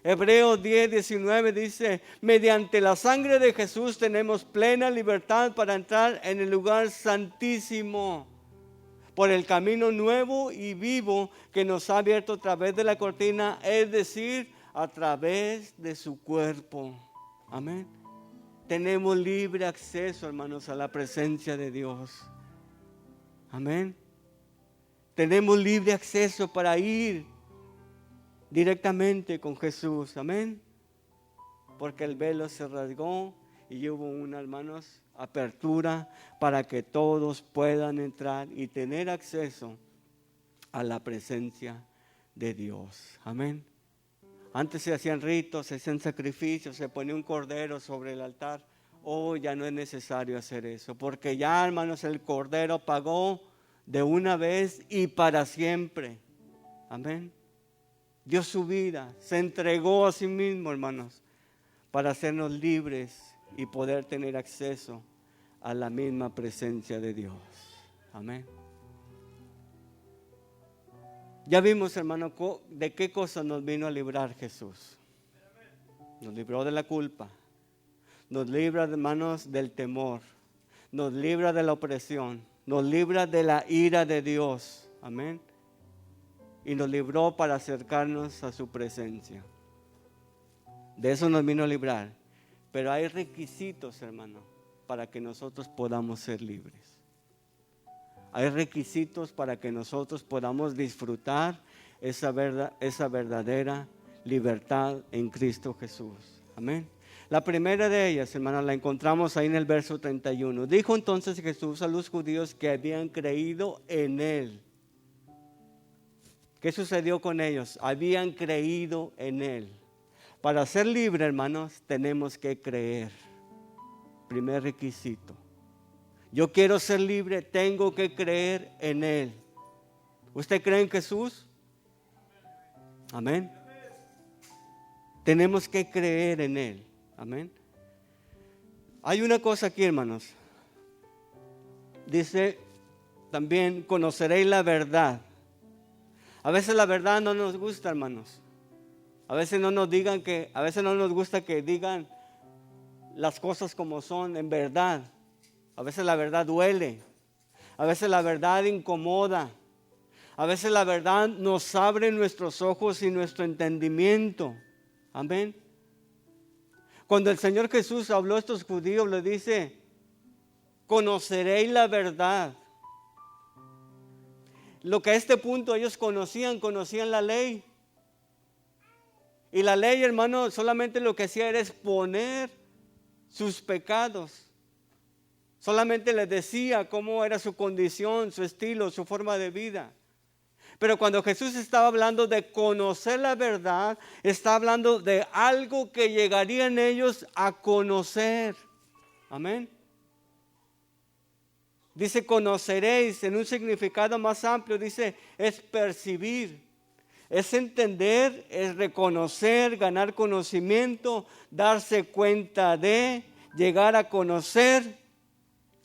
Hebreos 10:19 dice, mediante la sangre de Jesús tenemos plena libertad para entrar en el lugar santísimo, por el camino nuevo y vivo que nos ha abierto a través de la cortina, es decir, a través de su cuerpo. Amén. Tenemos libre acceso, hermanos, a la presencia de Dios. Amén. Tenemos libre acceso para ir directamente con Jesús. Amén. Porque el velo se rasgó y hubo una, hermanos, apertura para que todos puedan entrar y tener acceso a la presencia de Dios. Amén. Antes se hacían ritos, se hacían sacrificios, se ponía un cordero sobre el altar. Hoy ya no es necesario hacer eso, porque ya, hermanos, el cordero pagó de una vez y para siempre. Amén. Dio su vida, se entregó a sí mismo, hermanos, para hacernos libres y poder tener acceso a la misma presencia de Dios. Amén. Ya vimos, hermano, de qué cosa nos vino a librar Jesús. Nos libró de la culpa. Nos libra, hermanos, del temor. Nos libra de la opresión. Nos libra de la ira de Dios. Amén. Y nos libró para acercarnos a su presencia. De eso nos vino a librar. Pero hay requisitos, hermano, para que nosotros podamos ser libres. Hay requisitos para que nosotros podamos disfrutar esa verdadera libertad en Cristo Jesús. Amén. La primera de ellas, hermanos, la encontramos ahí en el verso 31. Dijo entonces Jesús a los judíos que habían creído en Él. ¿Qué sucedió con ellos? Habían creído en Él. Para ser libres, hermanos, tenemos que creer. Primer requisito. Yo quiero ser libre, tengo que creer en Él. ¿Usted cree en Jesús? Amén. Tenemos que creer en Él. Amén. Hay una cosa aquí, hermanos. Dice también, conoceréis la verdad. A veces la verdad no nos gusta, hermanos. A veces no nos gusta que digan las cosas como son en verdad. A veces la verdad duele. A veces la verdad incomoda. A veces la verdad nos abre nuestros ojos y nuestro entendimiento. Amén. Cuando el Señor Jesús habló a estos judíos, le dice, conoceréis la verdad. Lo que a este punto ellos conocían la ley. Y la ley, hermano, solamente lo que hacía era exponer sus pecados. Solamente les decía cómo era su condición, su estilo, su forma de vida. Pero cuando Jesús estaba hablando de conocer la verdad, está hablando de algo que llegarían ellos a conocer. Amén. Dice conoceréis en un significado más amplio, dice es percibir, es entender, es reconocer, ganar conocimiento, darse cuenta de, llegar a conocer.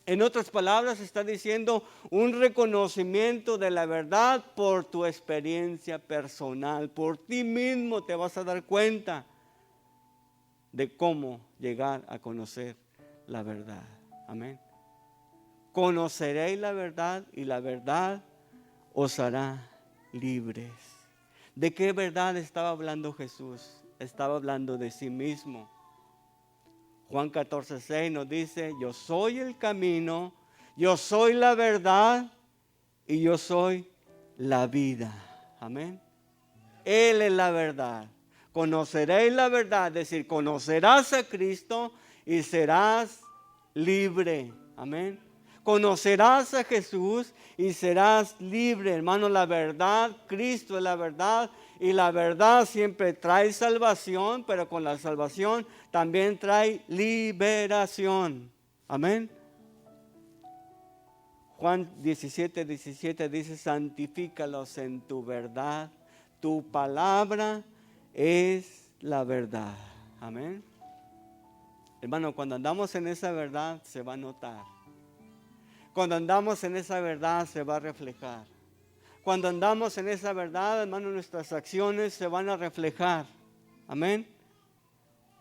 En otras palabras, está diciendo un reconocimiento de la verdad por tu experiencia personal. Por ti mismo te vas a dar cuenta de cómo llegar a conocer la verdad. Amén. Conoceréis la verdad y la verdad os hará libres. ¿De qué verdad estaba hablando Jesús? Estaba hablando de sí mismo. Juan 14:6 nos dice, yo soy el camino, yo soy la verdad y yo soy la vida. Amén. Él es la verdad. Conoceréis la verdad, es decir, conocerás a Cristo y serás libre. Amén. Conocerás a Jesús y serás libre, hermano. La verdad, Cristo es la verdad. Y la verdad siempre trae salvación, pero con la salvación también trae liberación. Amén. Juan 17:17 dice, santifícalos en tu verdad. Tu palabra es la verdad. Amén. Hermano, cuando andamos en esa verdad se va a notar. Cuando andamos en esa verdad se va a reflejar. Cuando andamos en esa verdad, hermano, nuestras acciones se van a reflejar. Amén.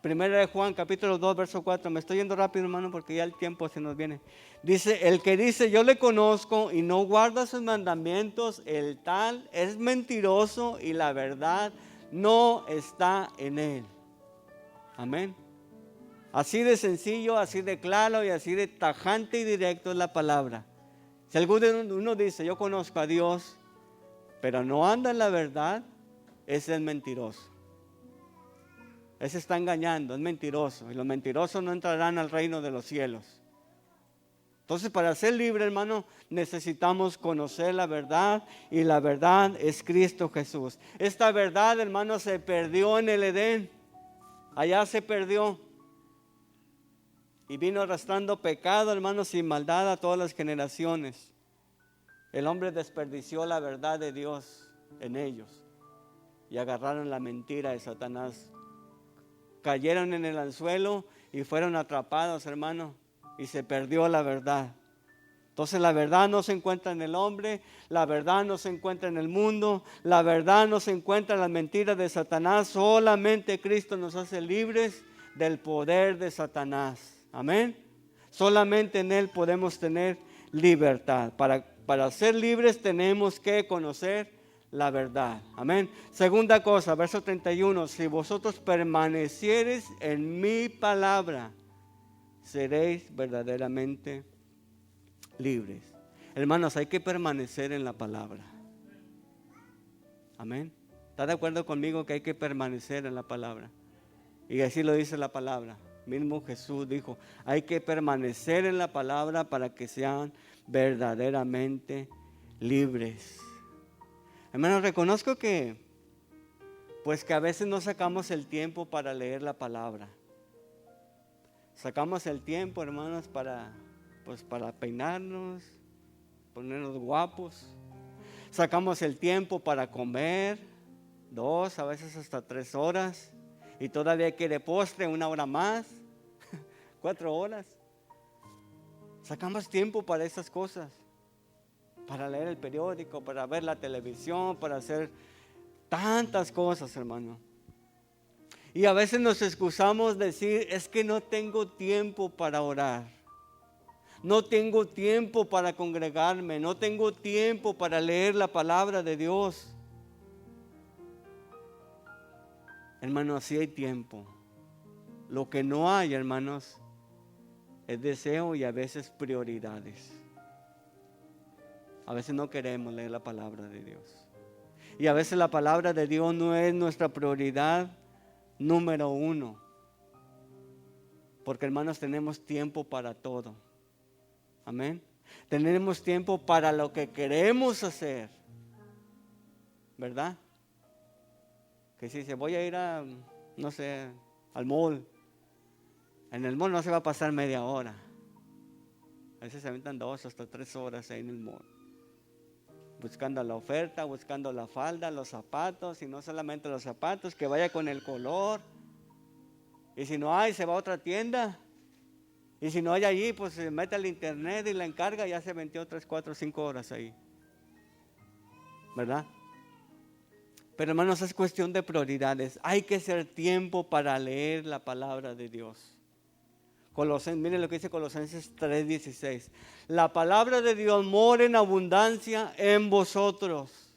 Primera de Juan, capítulo 2, verso 4. Me estoy yendo rápido, hermano, porque ya el tiempo se nos viene. Dice, el que dice, yo le conozco y no guarda sus mandamientos, el tal es mentiroso y la verdad no está en él. Amén. Así de sencillo, así de claro y así de tajante y directo es la palabra. Si alguno dice, yo conozco a Dios, pero no anda en la verdad, ese es mentiroso. Ese está engañando, es mentiroso. Y los mentirosos no entrarán al reino de los cielos. Entonces, para ser libre, hermano, necesitamos conocer la verdad. Y la verdad es Cristo Jesús. Esta verdad, hermano, se perdió en el Edén. Allá se perdió. Y vino arrastrando pecado, hermano, sin maldad a todas las generaciones. El hombre desperdició la verdad de Dios en ellos y agarraron la mentira de Satanás. Cayeron en el anzuelo y fueron atrapados, hermano, y se perdió la verdad. Entonces la verdad no se encuentra en el hombre, la verdad no se encuentra en el mundo, la verdad no se encuentra en las mentiras de Satanás. Solamente Cristo nos hace libres del poder de Satanás. Amén. Solamente en Él podemos tener libertad. Para ser libres tenemos que conocer la verdad. Amén. Segunda cosa, verso 31. Si vosotros permaneciereis en mi palabra, seréis verdaderamente libres. Hermanos, hay que permanecer en la palabra. Amén. ¿Está de acuerdo conmigo que hay que permanecer en la palabra? Y así lo dice la palabra. Mismo Jesús dijo, hay que permanecer en la palabra para que sean verdaderamente libres. Hermanos, reconozco que a veces no sacamos el tiempo para leer la palabra. Sacamos el tiempo, hermanos, para pues para peinarnos, ponernos guapos. Sacamos el tiempo para comer, 2, a veces hasta 3 horas. Y todavía quiere postre, 1 hora más, 4 horas. Sacamos tiempo para esas cosas. Para leer el periódico, para ver la televisión, para hacer tantas cosas, hermano. Y a veces nos excusamos decir, es que no tengo tiempo para orar. No tengo tiempo para congregarme. No tengo tiempo para leer la palabra de Dios. Hermanos, sí hay tiempo. Lo que no hay, hermanos, es deseo y a veces prioridades. A veces no queremos leer la palabra de Dios. Y a veces la palabra de Dios no es nuestra prioridad número 1. Porque, hermanos, tenemos tiempo para todo. Amén. Tenemos tiempo para lo que queremos hacer. ¿Verdad? Que si se voy a ir a, no sé, al mall. En el mall no se va a pasar media hora. A veces se aventan 2 hasta 3 horas ahí en el mall. Buscando la oferta, buscando la falda, los zapatos, y no solamente los zapatos, que vaya con el color. Y si no hay, se va a otra tienda. Y si no hay allí, pues se mete al internet y la encarga, y ya se vendió 3, 4, 5 horas ahí. ¿Verdad? Pero, hermanos, es cuestión de prioridades. Hay que hacer tiempo para leer la palabra de Dios. Miren lo que dice Colosenses 3:16. La palabra de Dios mora en abundancia en vosotros.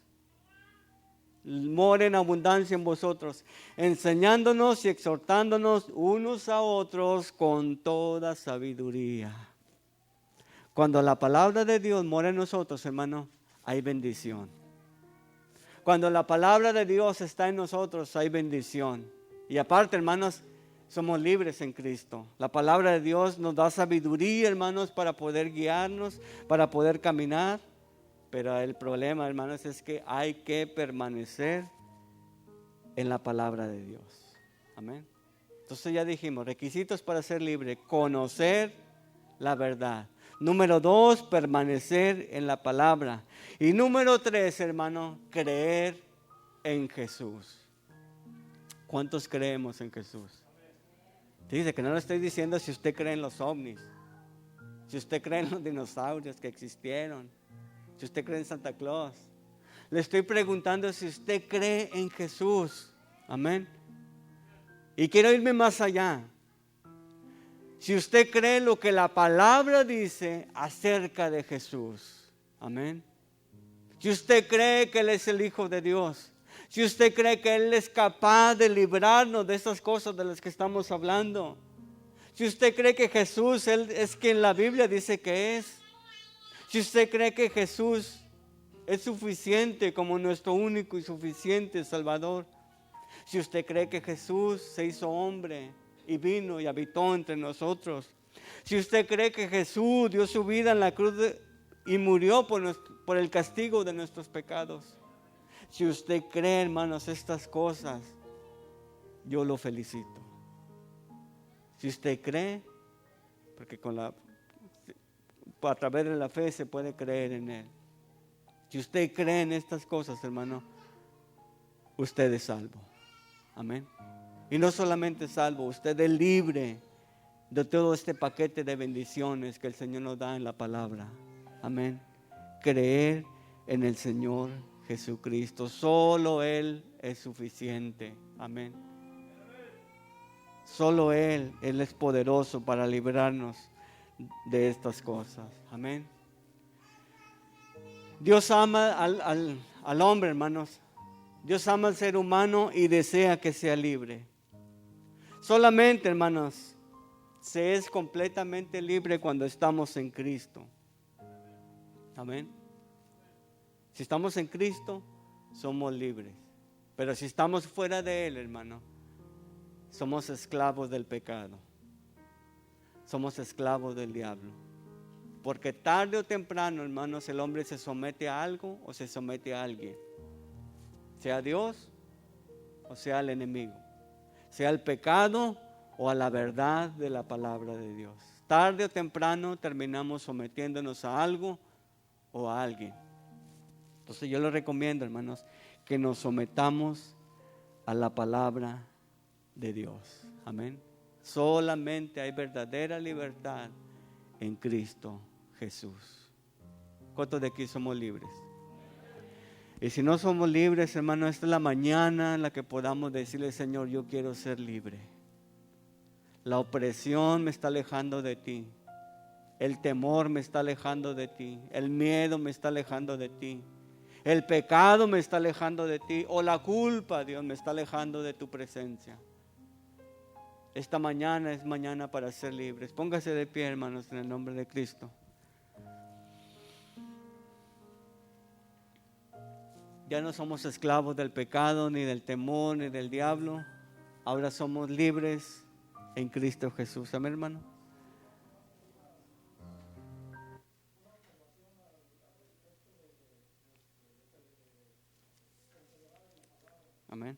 Mora en abundancia en vosotros, enseñándonos y exhortándonos unos a otros con toda sabiduría. Cuando la palabra de Dios mora en nosotros, hermano, hay bendición. Cuando la palabra de Dios está en nosotros, hay bendición. Y aparte, hermanos, somos libres en Cristo. La palabra de Dios nos da sabiduría, hermanos, para poder guiarnos, para poder caminar. Pero el problema, hermanos, es que hay que permanecer en la palabra de Dios. Amén. Entonces ya dijimos, requisitos para ser libre: conocer la verdad. Número 2, permanecer en la palabra. Y número 3, hermano, creer en Jesús. ¿Cuántos creemos en Jesús? Dice que no le estoy diciendo si usted cree en los ovnis, si usted cree en los dinosaurios que existieron, si usted cree en Santa Claus. Le estoy preguntando si usted cree en Jesús. Amén. Y quiero irme más allá. Si usted cree lo que la palabra dice acerca de Jesús. Amén. Si usted cree que Él es el Hijo de Dios. Si usted cree que Él es capaz de librarnos de esas cosas de las que estamos hablando. Si usted cree que Jesús Él es quien la Biblia dice que es. Si usted cree que Jesús es suficiente como nuestro único y suficiente Salvador. Si usted cree que Jesús se hizo hombre y vino y habitó entre nosotros. Si usted cree que Jesús dio su vida en la cruz y murió por el castigo de nuestros pecados. Si usted cree, hermanos, estas cosas, yo lo felicito. Si usted cree, porque a través de la fe se puede creer en Él. Si usted cree en estas cosas, hermano, usted es salvo. Amén. Y no solamente salvo, usted es libre de todo este paquete de bendiciones que el Señor nos da en la palabra. Amén. Creer en el Señor Jesucristo. Solo Él es suficiente. Amén. Solo Él es poderoso para librarnos de estas cosas. Amén. Dios ama al hombre, hermanos. Dios ama al ser humano y desea que sea libre. Solamente, hermanos, se es completamente libre cuando estamos en Cristo. Amén. Si estamos en Cristo, somos libres. Pero si estamos fuera de Él, hermano, somos esclavos del pecado. Somos esclavos del diablo. Porque tarde o temprano, hermanos, el hombre se somete a algo o se somete a alguien. Sea Dios o sea el enemigo. Sea el pecado o a la verdad de la palabra de Dios. tarde o temprano terminamos sometiéndonos a algo o a alguien. Entonces yo les recomiendo, hermanos, que nos sometamos a la palabra de Dios. Amén. Solamente hay verdadera libertad en Cristo Jesús. ¿Cuántos de aquí somos libres? Y si no somos libres, hermano, esta es la mañana en la que podamos decirle: Señor, yo quiero ser libre. La opresión me está alejando de ti. El temor me está alejando de ti. El miedo me está alejando de ti. El pecado me está alejando de ti. O la culpa, Dios, me está alejando de tu presencia. Esta mañana es mañana para ser libres. Póngase de pie, hermanos, en el nombre de Cristo. Ya no somos esclavos del pecado, ni del temor, ni del diablo. Ahora somos libres en Cristo Jesús. Amén, hermano. Amén.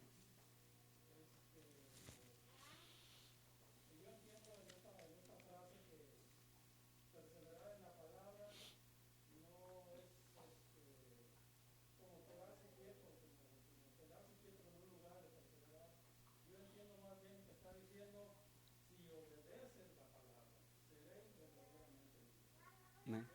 Amén.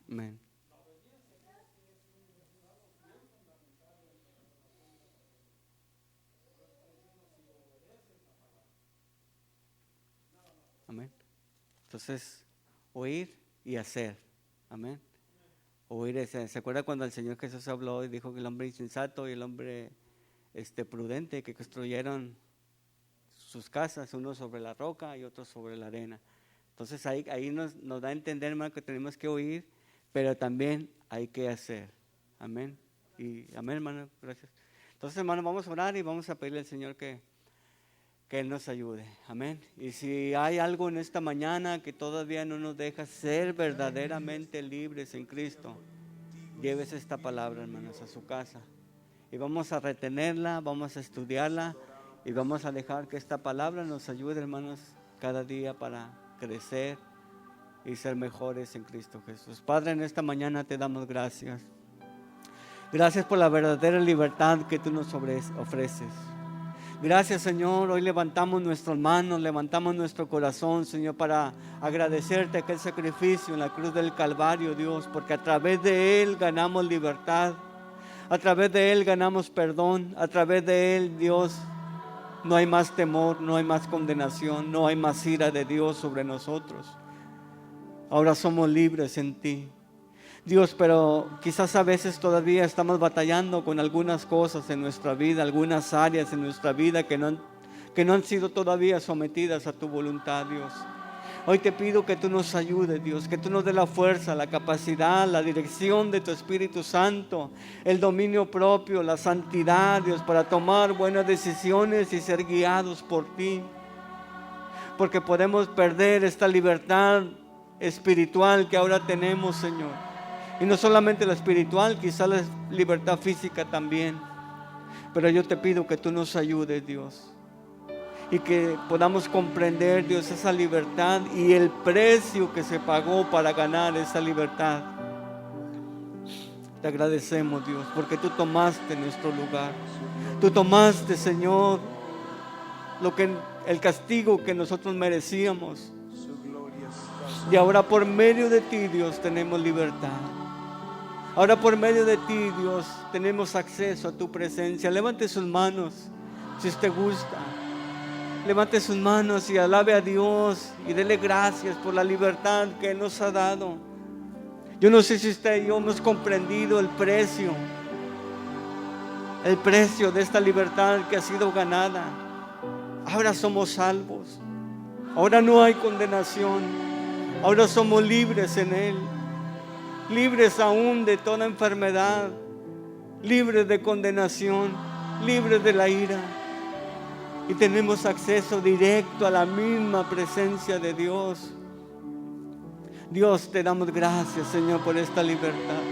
Amén. Amén. Entonces, oír y hacer. Amén. Oír y hacer. ¿Se acuerda cuando el Señor Jesús habló y dijo que el hombre insensato y el hombre prudente que construyeron sus casas, uno sobre la roca y otro sobre la arena? Entonces ahí nos da a entender, hermano, que tenemos que oír, pero también hay que hacer. Amén. Y amén, hermano, gracias. Entonces, hermano, vamos a orar y vamos a pedirle al Señor que Él nos ayude. Amén. Y si hay algo en esta mañana que todavía no nos deja ser verdaderamente libres en Cristo, llévese esta palabra, hermanos, a su casa. Y vamos a retenerla, vamos a estudiarla y vamos a dejar que esta palabra nos ayude, hermanos, cada día para crecer y ser mejores en Cristo Jesús. Padre, en esta mañana te damos gracias. Gracias por la verdadera libertad que tú nos ofreces. Gracias, Señor. Hoy levantamos nuestras manos, levantamos nuestro corazón, Señor, para agradecerte aquel sacrificio en la cruz del Calvario, Dios, porque a través de Él ganamos libertad, a través de Él ganamos perdón, a través de Él, Dios, no hay más temor, no hay más condenación, no hay más ira de Dios sobre nosotros. Ahora somos libres en ti, Dios, pero quizás a veces todavía estamos batallando con algunas cosas en nuestra vida, algunas áreas en nuestra vida que no han sido todavía sometidas a tu voluntad, Dios. Hoy te pido que tú nos ayudes, Dios, que tú nos des la fuerza, la capacidad, la dirección de tu Espíritu Santo, el dominio propio, la santidad, Dios, para tomar buenas decisiones y ser guiados por ti. Porque podemos perder esta libertad espiritual que ahora tenemos, Señor. Y no solamente la espiritual, quizá la libertad física también. Pero yo te pido que tú nos ayudes, Dios. Y que podamos comprender, Dios, esa libertad y el precio que se pagó para ganar esa libertad. Te agradecemos, Dios, porque tú tomaste nuestro lugar. Tú tomaste, Señor, el castigo que nosotros merecíamos. Y ahora por medio de ti, Dios, tenemos libertad. Ahora por medio de ti, Dios, tenemos acceso a tu presencia. Levante sus manos, si usted gusta. Levante sus manos y alabe a Dios y dele gracias por la libertad que Él nos ha dado. Yo no sé si usted y yo hemos comprendido el precio de esta libertad que ha sido ganada. Ahora somos salvos. Ahora no hay condenación. Ahora somos libres en Él. Libres aún de toda enfermedad, libres de condenación, libres de la ira. y tenemos acceso directo a la misma presencia de Dios. Dios, te damos gracias, Señor, por esta libertad,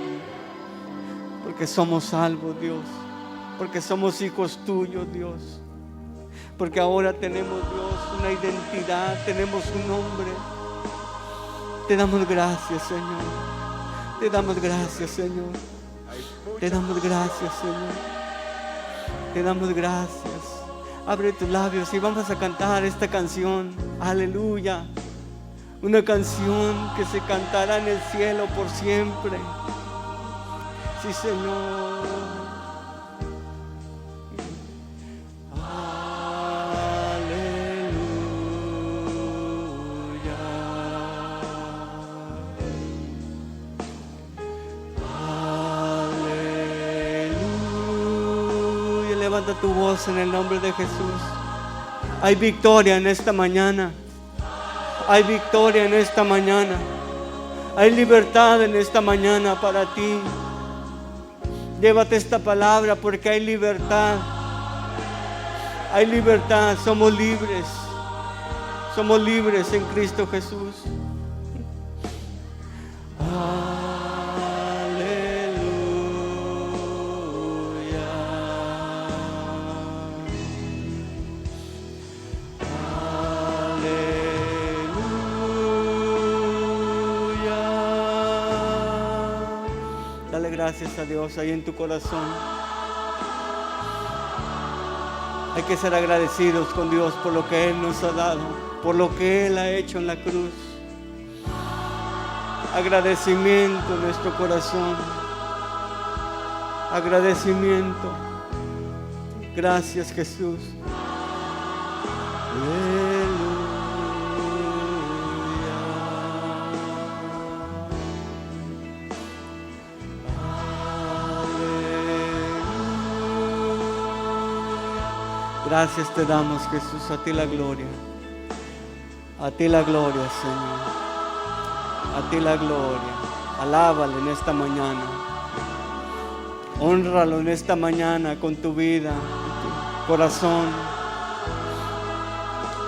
porque somos salvos, Dios, porque somos hijos tuyos, Dios, porque ahora tenemos, Dios, una identidad, tenemos un nombre. Te damos gracias, Señor. Te damos gracias, Señor. Te damos gracias, Señor. Te damos gracias. Abre tus labios y vamos a cantar esta canción. Aleluya. Una canción que se cantará en el cielo por siempre. Sí, Señor. Levanta tu voz en el nombre de Jesús. Hay victoria en esta mañana. Hay victoria en esta mañana. Hay libertad en esta mañana para ti. Llévate esta palabra porque hay libertad. Hay libertad. Somos libres. Somos libres en Cristo Jesús. Gracias a Dios ahí en tu corazón. Hay que ser agradecidos con Dios por lo que Él nos ha dado, por lo que Él ha hecho en la cruz. Agradecimiento en nuestro corazón. Agradecimiento. Gracias, Jesús. Gracias te damos, Jesús, a ti la gloria. A ti la gloria, Señor. A ti la gloria. Alábalo en esta mañana. Hónralo en esta mañana con tu vida, tu corazón.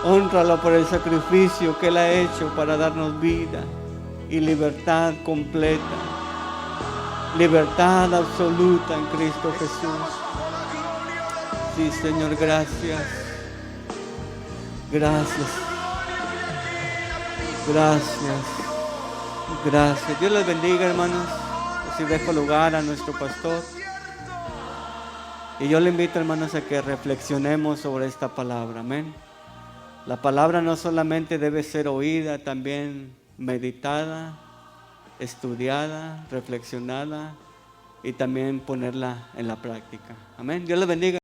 Hónralo por el sacrificio que Él ha hecho para darnos vida y libertad completa. Libertad absoluta en Cristo Jesús. Sí, Señor, gracias. Gracias. Gracias. Gracias. Dios les bendiga, hermanos. Así dejo lugar a nuestro pastor. Y yo le invito, hermanos, a que reflexionemos sobre esta palabra. Amén. La palabra no solamente debe ser oída, también meditada, estudiada, reflexionada y también ponerla en la práctica. Amén. Dios les bendiga.